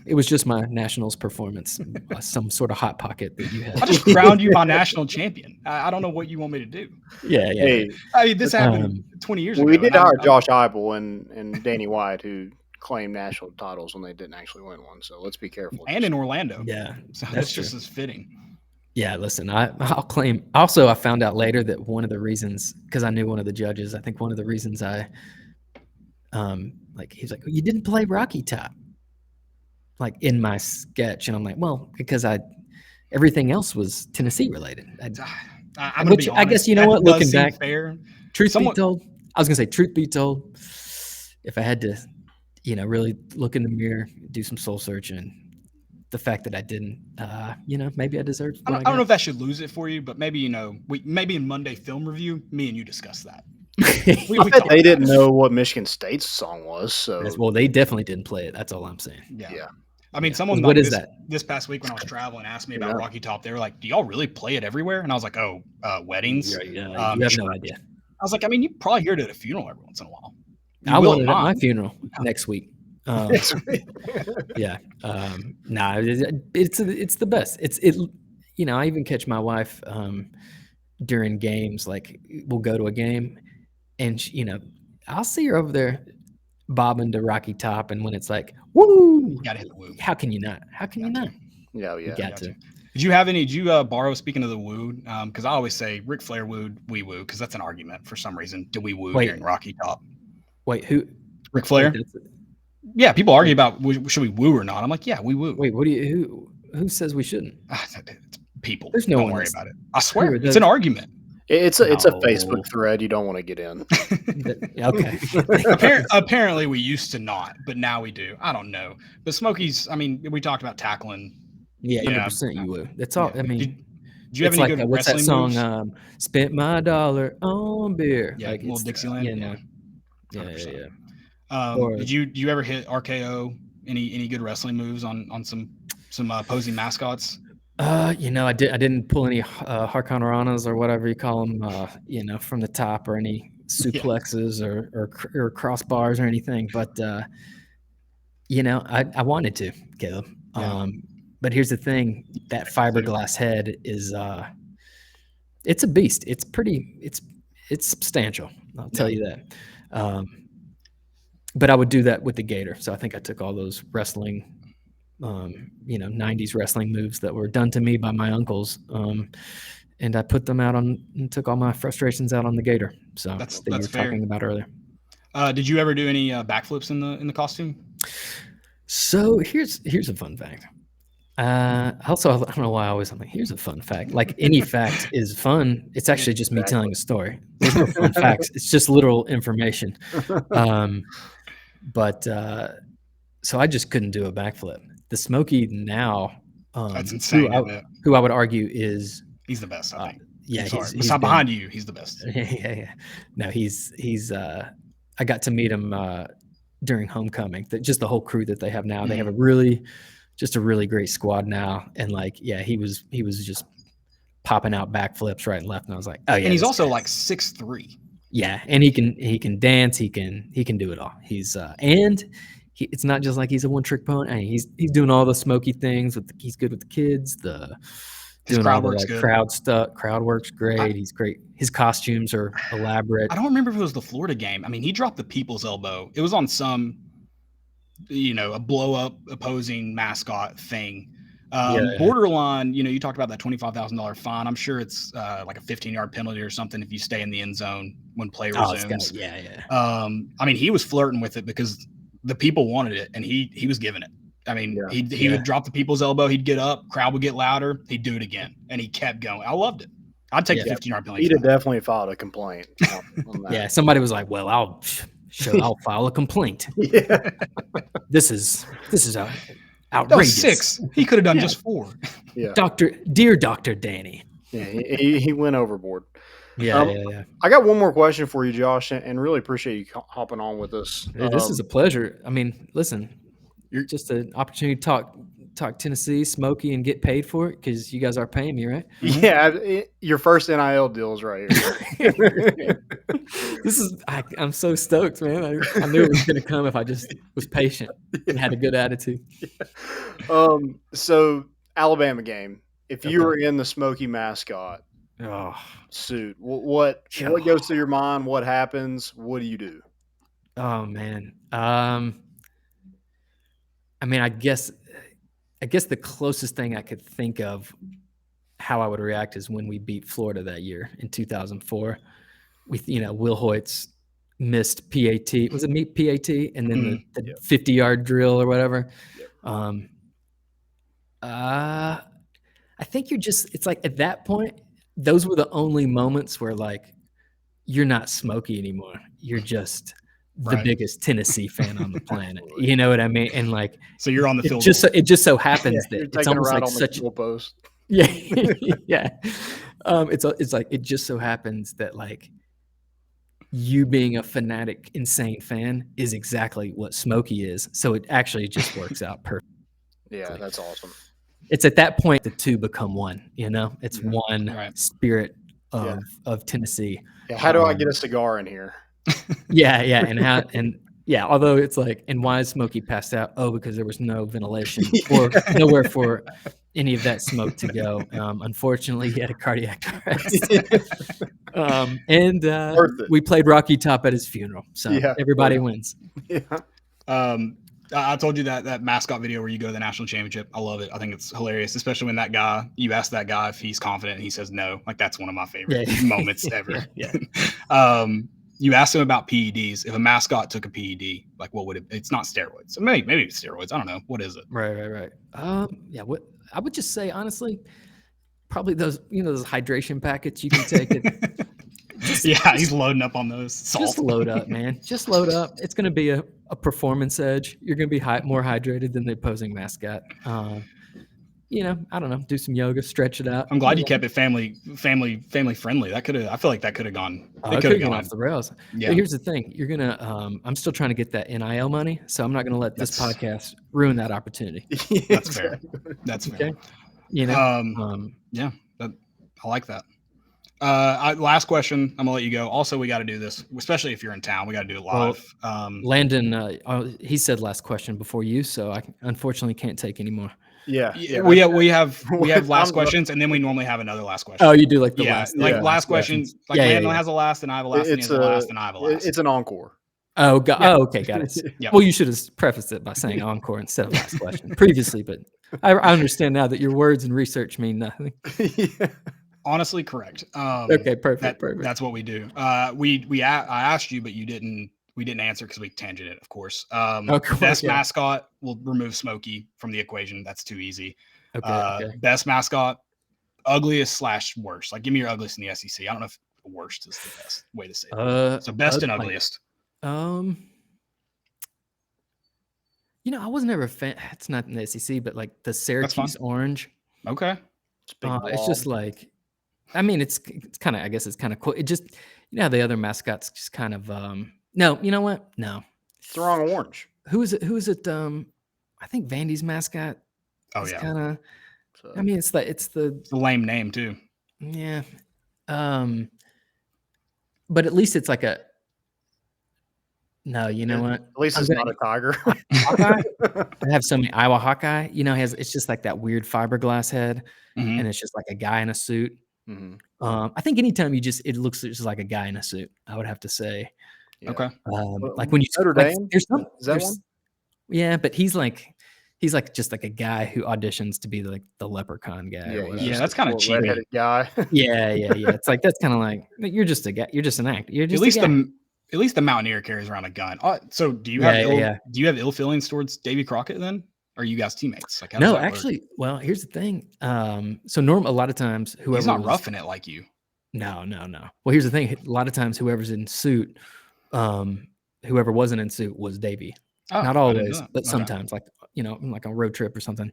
It was just my nationals performance, some sort of hot pocket that you had. I just crowned you my national champion. I don't know what you want me to do. Yeah. Hey, I mean, this happened 20 years ago. we did hire Josh Heupel and Danny White, who claimed national titles when they didn't actually win one. So let's be careful. And in Orlando. Yeah. So that's just as fitting. Yeah, listen, I'll claim. Also, I found out later that one of the reasons, because I knew one of the judges, I think one of the reasons he's like, you didn't play Rocky Top, like in my sketch, and I'm like, well, because everything else was Tennessee related. I'm gonna be honest, I guess you know what, looking back, fair. Truth be told, if I had to, really look in the mirror, do some soul searching. The fact that I didn't, maybe I deserved. I don't know if that should lose it for you, but maybe, maybe in Monday film review, me and you discuss that. I bet they didn't know what Michigan State's song was. So well, they definitely didn't play it. That's all I'm saying. Yeah. I mean, someone this past week when I was traveling asked me about Rocky Top. They were like, "Do y'all really play it everywhere?" And I was like, "Oh, weddings." You have no idea. I was like, "I mean, you probably hear it at a funeral every once in a while." I want it at my funeral next week. Yeah. It's the best. I even catch my wife during games. Like we'll go to a game, and I'll see her over there bobbing to Rocky Top, and when it's like, woo, you gotta hit the woo. How can you not? Yeah. You got to. Did you borrow, speaking of the woo, because I always say Ric Flair wooed, we woo, because that's an argument for some reason. Did we woo during Rocky Top? Wait, who? Ric Flair? Yeah, people argue about should we woo or not. I'm like, yeah, we woo. Wait, who says we shouldn't? It's people. There's no Don't one worry about it. I swear, it's an argument. It's a Facebook thread you don't want to get in. Okay. Apparently we used to not, but now we do. I don't know. But Smokey's, I mean, we talked about tackling. Yeah, 100% you would. That's all. I mean, do you have any good what's that wrestling song? moves? Spent my dollar on beer. Yeah, like little Dixieland. Yeah. Did you ever hit RKO? Any good wrestling moves on some opposing mascots? I didn't pull any Harkanaranas or whatever you call them, from the top, or any suplexes or crossbars or anything. But I wanted to, Caleb. Yeah. But here's the thing: that fiberglass head is it's a beast. It's substantial. I'll tell you that. But I would do that with the gator. So I think I took all those wrestling. 90s wrestling moves that were done to me by my uncles, and I put them out and took all my frustrations out on the gator. So that's you were talking about earlier. Did you ever do any backflips in the costume? So here's a fun fact. Also, I don't know why I'm like, here's a fun fact. Like any fact is fun. It's actually just me telling a story. There's no fun facts. It's just literal information. So I just couldn't do a backflip. The Smokey now, that's insane. Who I would argue is he's the best. I think. Yeah, he's behind you. He's the best. Yeah. No, he's. I got to meet him during homecoming. Just the whole crew that they have now. They have a really great squad now, and he was just popping out backflips right and left, and I was like, oh yeah. And he's also like 6'3". Yeah, and he can dance. He can do it all. He's it's not just like he's a one-trick pony. I mean, he's doing all the Smokey things. He's good with the kids. Doing all the crowd stuff. Crowd works great. He's great. His costumes are elaborate. I don't remember if it was the Florida game. I mean, he dropped the people's elbow. It was on some, a blow-up opposing mascot thing. Borderline, you talked about that $25,000 fine. I'm sure it's like a 15-yard penalty or something if you stay in the end zone when play resumes. I mean, he was flirting with it because the people wanted it, and he was giving it. I mean, he would drop the people's elbow. He'd get up. Crowd would get louder. He'd do it again, and he kept going. I loved it. I'd take the 15-yard penalty. He'd have definitely filed a complaint. On that. Yeah, somebody was like, "Well, I'll file a complaint." Yeah, this is That was Outrageous. 6. He could have done Yeah. just 4. Yeah, Dear Dr. Danny. yeah, he went overboard. Yeah, yeah. I got one more question for you, Josh, and really appreciate you hopping on with us. Hey, this is a pleasure. I mean, listen, you're just an opportunity to talk Tennessee, Smokey, and get paid for it because you guys are paying me, right? Yeah, your first NIL deal is right here. I'm so stoked, man. I knew it was going to come if I just was patient and had a good attitude. So Alabama game. If you Okay. were in the Smokey mascot Oh, suit, what goes through your mind? What happens? What do you do? oh man. I mean, I guess the closest thing I could think of how I would react is when we beat Florida that year in 2004. With Will Hoyt's missed PAT. Was it meet PAT? And then the 50-yard drill or whatever. Yep. I think it's like at that point, those were the only moments where like you're not Smokey anymore. You're just the biggest Tennessee fan on the planet. You know what I mean? And like, so you're on the field. It just so happens that you're it's almost like such a post. Yeah, yeah. It's like it just so happens that like you being a fanatic, insane fan is exactly what Smokey is. So it actually just works out perfectly. Yeah, that's awesome. It's at that point the two become one. It's one spirit of Tennessee. Yeah, how do I get a cigar in here? Yeah, although it's like, and why is Smokey passed out? Oh, because there was no ventilation or nowhere for any of that smoke to go. Unfortunately, he had a cardiac arrest. And we played Rocky Top at his funeral, so everybody wins. Yeah. I told you that mascot video where you go to the national championship. I love it. I think it's hilarious, especially when you ask that guy if he's confident and he says no. Like that's one of my favorite moments ever. Yeah. You asked him about PEDs. If a mascot took a PED, like what would it? It's not steroids. So maybe it's steroids. I don't know. What is it? Right. What I would just say honestly, probably those those hydration packets you can take. He's loading up on those. Salt. Just load up, man. Just load up. It's going to be a performance edge. You're going to be more hydrated than the opposing mascot. I don't know. Do some yoga, stretch it out. I'm glad you kept it family friendly. I feel like that could have gone. It could have gone off the rails. Yeah. But here's the thing. You're gonna. I'm still trying to get that NIL money, so I'm not going to let this podcast ruin that opportunity. That's fair. That's fair. Okay. I like that. Last question. I'm gonna let you go. Also, we got to do this, especially if you're in town. We got to do it live. Landon, he said last question before you, so I unfortunately can't take any more. Yeah. We have last questions, and then we normally have another last question. Oh, you do like the last? Last question. Like Landon has a last, and I have a last. And he has a last, and I have a last. It's an encore. Oh, oh, okay, got it. Well, you should have prefaced it by saying encore instead of last question previously, but I understand now that your words and research mean nothing. Honestly, correct. Okay, perfect. That's what we do. I asked you, but you didn't. We didn't answer because we tangented, of course. Best mascot, we'll remove Smokey from the equation. That's too easy. Okay. Best mascot, ugliest / worst. Like, give me your ugliest in the SEC. I don't know if worst is the best way to say it. So best and ugliest. I wasn't ever a fan. It's not in the SEC, but like the Syracuse orange. Okay. It's just like, I mean, it's kind of, I guess it's kind of cool. It just, the other mascots just kind of, no, you know what? No. It's the wrong orange. Who is it? I think Vandy's mascot. Oh, yeah. Kind of, I mean, it's the lame name too. Yeah. But at least it's like no, you know what? At least it's not a tiger. Hawkeye? I have so many Iowa Hawkeye. It's just like that weird fiberglass head, and it's just like a guy in a suit. Mm-hmm. I think anytime it looks just like a guy in a suit, I would have to say. Yeah. Okay. Like when you Notre Dame, there's that one? Yeah, but he's like just like a guy who auditions to be like the leprechaun guy. Yeah, that's kind of cheap. Redheaded guy. Yeah. It's like that's kind of like you're just a guy. You're just an actor. You're just at least the Mountaineer carries around a gun. So do you have do you have ill feelings towards Davy Crockett then? Or are you guys teammates? Like, no, actually. Well, here's the thing. So a lot of times he's not roughing it like you. No. Well, here's the thing. A lot of times whoever's in suit, whoever wasn't in suit was Davy. Oh, Not I didn't know always, that. but Okay. sometimes, like, like a road trip or something.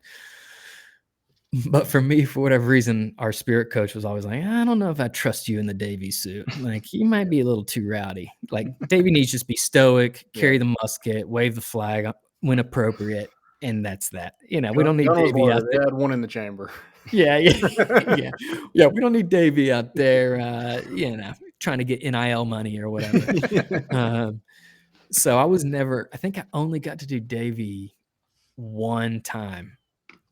But for me, for whatever reason, our spirit coach was always like, I don't know if I trust you in the Davy suit. Like, you might be a little too rowdy. Like, Davy needs to just be stoic, carry the musket, wave the flag when appropriate, and that's that. We don't need Gun was Davy out loaded. there. They had one in the chamber. Yeah. Yeah. We don't need Davy out there, trying to get NIL money or whatever. So I think I only got to do Davy one time.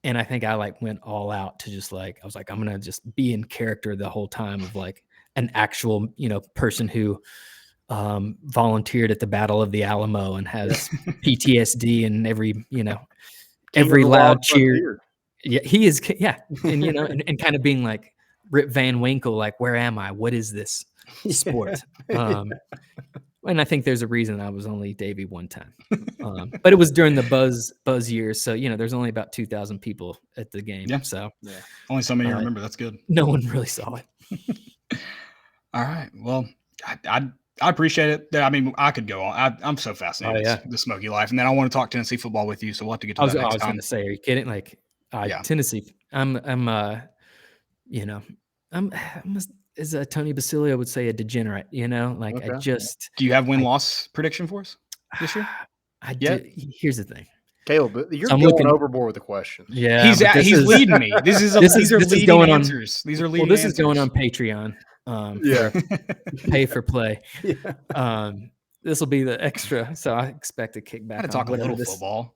And I think I went all out to just I was like, I'm going to just be in character the whole time of an actual, person who volunteered at the Battle of the Alamo and has PTSD and every loud cheer. Frontier. Yeah, he is. Yeah. And, and kind of being like Rip Van Winkle, like, where am I? What is this sport? And I think there's a reason I was only Davy one time. But it was during the buzz years. So, there's only about 2,000 people at the game. Yeah. So only so many remember. That's good. No one really saw it. All right. Well, I appreciate it. I mean, I could go on. I'm so fascinated with the Smokey life. And then I want to talk Tennessee football with you. So we'll have to get to that next time. I was going to say, are you kidding? Tennessee, I'm as Tony Basilio would say, a degenerate, I just. Do you have win-loss prediction for us this year? I do. Here's the thing. Caleb, you're going overboard with the question. Yeah. He's leading me. These are leading answers. These are leading this answers. is going on Patreon. Pay for play. This will be the extra. So I expect a kickback. I had to talk a little football.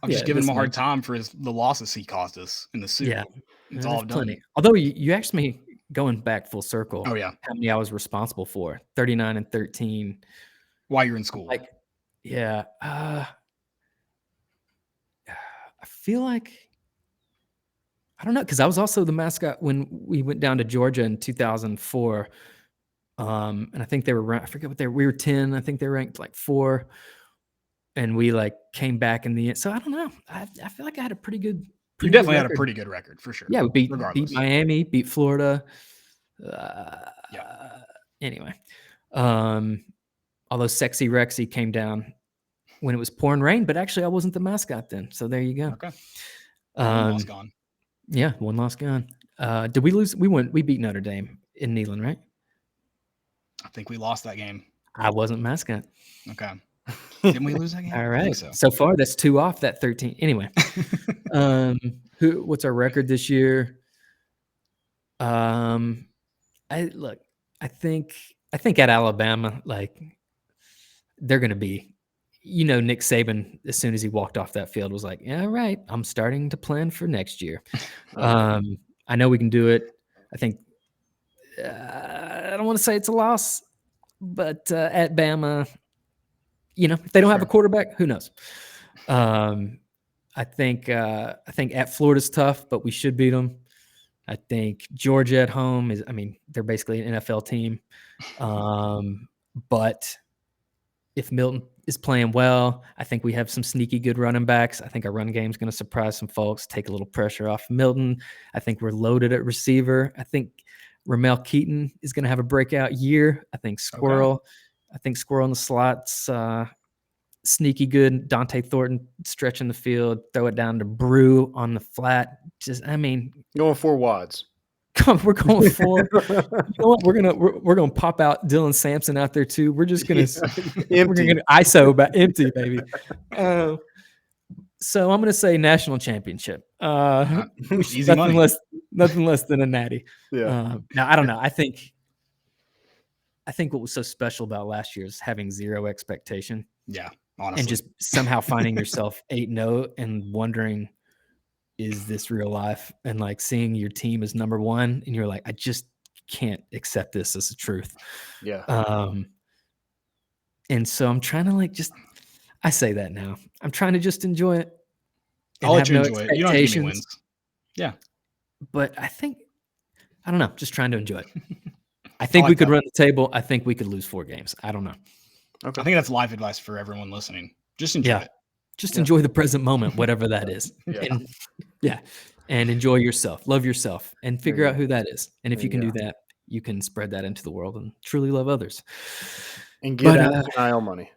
I'm just giving him a hard time for the losses he caused us in the suit. Yeah. It's all I've done. Plenty. Although you asked me, going back full circle. Oh, yeah. How many I was responsible for? 39 and 13. While you're in school. Yeah. I feel like, I don't know, because I was also the mascot when we went down to Georgia in 2004. And I think they were, I forget what we were 10. I think they ranked 4. And we came back in the end. So I don't know. I feel like I had a pretty good. You definitely had a pretty good record for sure. Yeah, we beat Miami, beat Florida. Anyway, although Sexy Rexy came down when it was pouring rain, but actually I wasn't the mascot then. So there you go. Okay. One loss gone. Yeah, one loss gone. Did we lose? We beat Notre Dame in Neyland, right? I think we lost that game. I wasn't mascot. Okay. Didn't we lose that game? All right. So. So far, that's 2 off that 13. Anyway, what's our record this year? I think at Alabama, they're going to be, Nick Saban, as soon as he walked off that field, was like, yeah, all right, I'm starting to plan for next year. I know we can do it. I think, I don't want to say it's a loss, but at Bama, if they don't have a quarterback, who knows? I think at Florida's tough, but we should beat them. I think Georgia at home they're basically an NFL team. But if Milton is playing well, I think we have some sneaky good running backs. I think our run game is going to surprise some folks, take a little pressure off Milton. I think we're loaded at receiver. I think Ramel Keaton is going to have a breakout year. I think Squirrel in the slots, sneaky good. Dante Thornton stretching the field, throw it down to Brew on the flat. Going 4 wads. We're going 4. You know what? We're gonna pop out Dylan Sampson out there too. We're just gonna we're gonna ISO about empty, baby. So I'm gonna say national championship. Easy money. Nothing less than a natty. Yeah. Now I don't know. I think what was so special about last year is having zero expectation. Yeah, honestly. And just somehow finding yourself 8-0 and wondering, is this real life? And seeing your team as number 1, and you're like, I just can't accept this as the truth. Yeah. And so I'm trying to I say that now. I'm trying to just enjoy it. I'll let you enjoy it. You don't have to give me wins. Yeah. But I don't know, just trying to enjoy it. I think we could run the table. I think we could lose 4 games. I don't know. Okay. I think that's life advice for everyone listening. Just enjoy it. Just enjoy the present moment, whatever that is. And enjoy yourself. Love yourself and figure out who that is. And if you can do that, you can spread that into the world and truly love others. And get NIL money.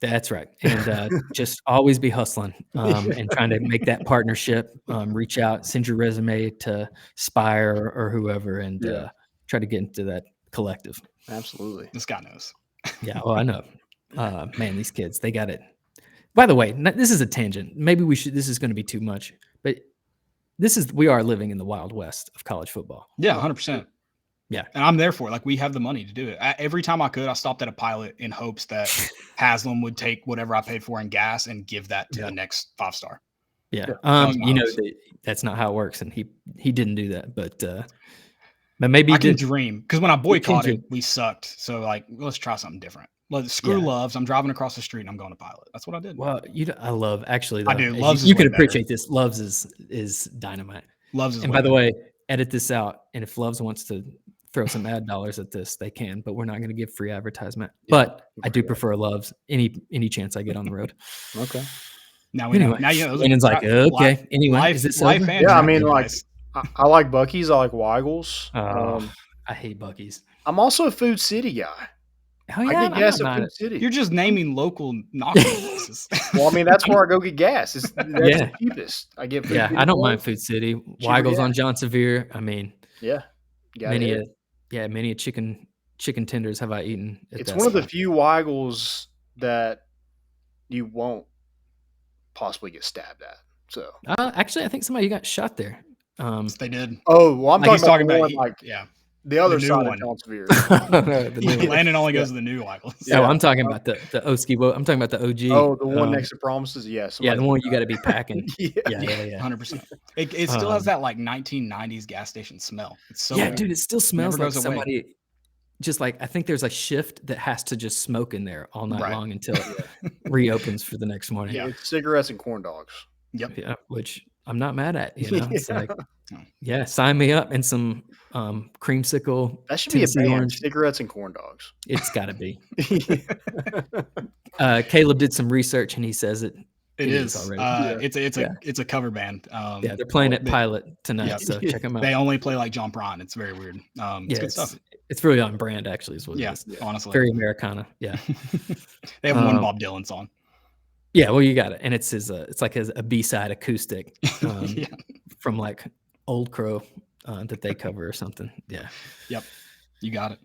That's right. And just always be hustling and trying to make that partnership. Reach out, send your resume to Spire or whoever, and try to get into that collective. Absolutely. This guy knows. Yeah. Oh, I know. Man, these kids, they got it. By the way, this is a tangent. Maybe this is going to be too much, but we are living in the Wild West of college football. Yeah, 100%. Yeah. And I'm there for it. Like, we have the money to do it. Every time I could, I stopped at a Pilot in hopes that Haslam would take whatever I paid for in gas and give that to the next 5-star. Yeah. was my You know, hopes. that's not how it works. And he didn't do that, but maybe I he can did. dream, because when I boycotted, dream. we sucked. So, like, let's try something different. Screw Loves. I'm driving across the street and I'm going to Pilot. That's what I did. Well, I love, actually, though, I do. Loves you is way can appreciate better. this. Loves is dynamite. Loves is And way by the better. way, edit this out. And if Loves wants to throw some ad dollars at this, they can, but we're not going to give free advertisement. But I do prefer Loves any chance I get on the road. Okay. Now we Anyway, know. Now you know. Brandon's like, okay. Anyway, is it life over? and Yeah, I draft mean, like, advice. I like Buc-ee's. I like Weigel's. I hate Buc-ee's. I'm also a Food City guy. Oh, yeah, I get gas I'm at not Food mad City. You're just naming local knockoff places. Well, I mean, that's where I go get gas. That's Yeah. the cheapest. I get Food Yeah, City I don't more. mind Food City. Weigel's on John Sevier. I mean, Yeah. Gotta many hit it. many a chicken tenders have I eaten. At It's that one of the spot. few Weigels that you possibly get stabbed at. So, Actually, I think somebody got shot there. They did. oh, well, I'm Like, talking about the one, like yeah. the other new side one. of John Sevier. The new one. Landon only goes to the new Weigels. Yeah. Oh, I'm talking about the Oski. I'm talking about the OG. Oh, the one next to Promises. Yeah, Yeah, the one you got to be packing. Yeah. Yeah. 100%. It still has that like 1990s gas station smell. It's so weird. Dude, it still smells Never like goes away. somebody. Just like, I think there's a shift that has to just smoke in there all night Right. long until it reopens for the next morning. Yeah. It's cigarettes and corn dogs. Yep. Yeah, which I'm not mad at. You know, it's like, sign me up and some creamsicle. That should be a Tennessee band. orange. Cigarettes and corn dogs. It's got to be. Caleb did some research and he says it is already. It's a cover band. Yeah, they're playing at Pilot tonight, yeah. so check them out. They only play like John Prine. It's very weird. It's good stuff. It's really on brand, actually, is what it is. Honestly. Very Americana. Yeah. They have one Bob Dylan song. Yeah, well, you got it, and it's like a B-side acoustic from like Old Crow that they cover or something. Yeah. Yep. You got it.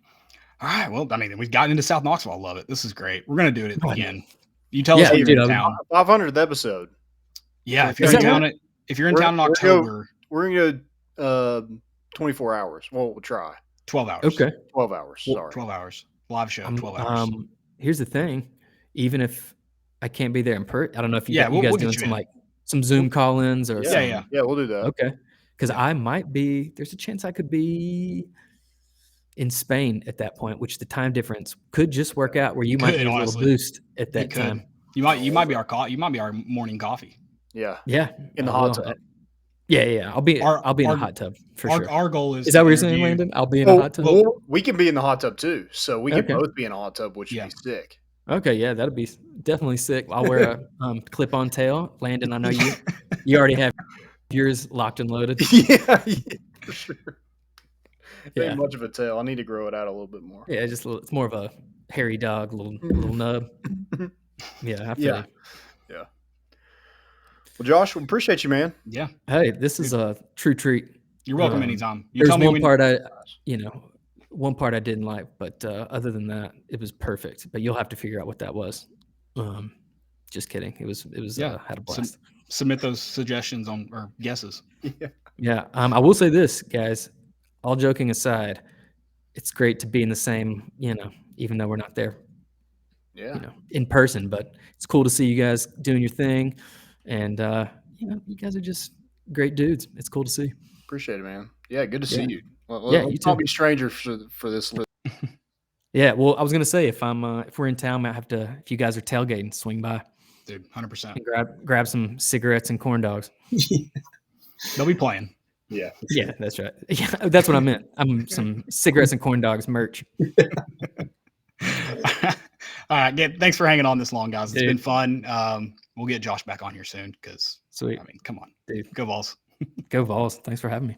All right. Well, I mean, we've gotten into South Knoxville. I love it. This is great. We're gonna do it again. You tell us if you're in town. 500th episode. Yeah, if you're in town, in October, we're gonna go 24 hours. Well, we'll try 12 hours. Okay. 12 hours. Sorry. 12 hours. Live show. 12 hours. Here's the thing. Even if I can't be there in person, I don't know if you we'll guys get doing you some in. like some Zoom call-ins or something. Yeah, we'll do that. Okay. Because I might be. There's a chance I could be in Spain at that point, which the time difference could just work out where you might need a little boost at that time. You might be our morning coffee. Yeah. Yeah. In the hot tub. Yeah. I'll be in a hot tub for sure. Our goal is. Is that what you're saying, Landon? I'll be in a hot tub. Well, we can be in the hot tub too, so we can both be in a hot tub, which would be sick. Okay, yeah, that'd be definitely sick. I'll wear a clip-on tail. Landon, I know you already have yours locked and loaded. Yeah, for sure. Yeah. Ain't much of a tail. I need to grow it out a little bit more. Yeah, just a little, it's more of a hairy dog, little nub. Yeah, I feel you. Yeah. Well, Josh, we appreciate you, man. Yeah. Hey, this is a true treat. You're welcome anytime. There's one part one part I didn't like, but other than that, it was perfect. But you'll have to figure out what that was. Just kidding. It was had a blast. Submit those suggestions or guesses. Yeah. I will say this, guys. All joking aside, it's great to be in the same, even though we're not there, in person. But it's cool to see you guys doing your thing, and you guys are just great dudes. It's cool to see. Appreciate it, man. Yeah, good to see you. Well, you too. I'll be strangers for this. Yeah, well, I was gonna say if we're in town, I might have to. If you guys are tailgating, swing by. Dude, 100%. And grab some cigarettes and corn dogs. They'll be playing. Yeah. Yeah, that's right. Yeah, that's what I meant. I'm some cigarettes and corn dogs merch. All right, thanks for hanging on this long, guys. It's been fun. We'll get Josh back on here soon because, sweet. I mean, come on, dude. Go Vols. Go Vols. Thanks for having me.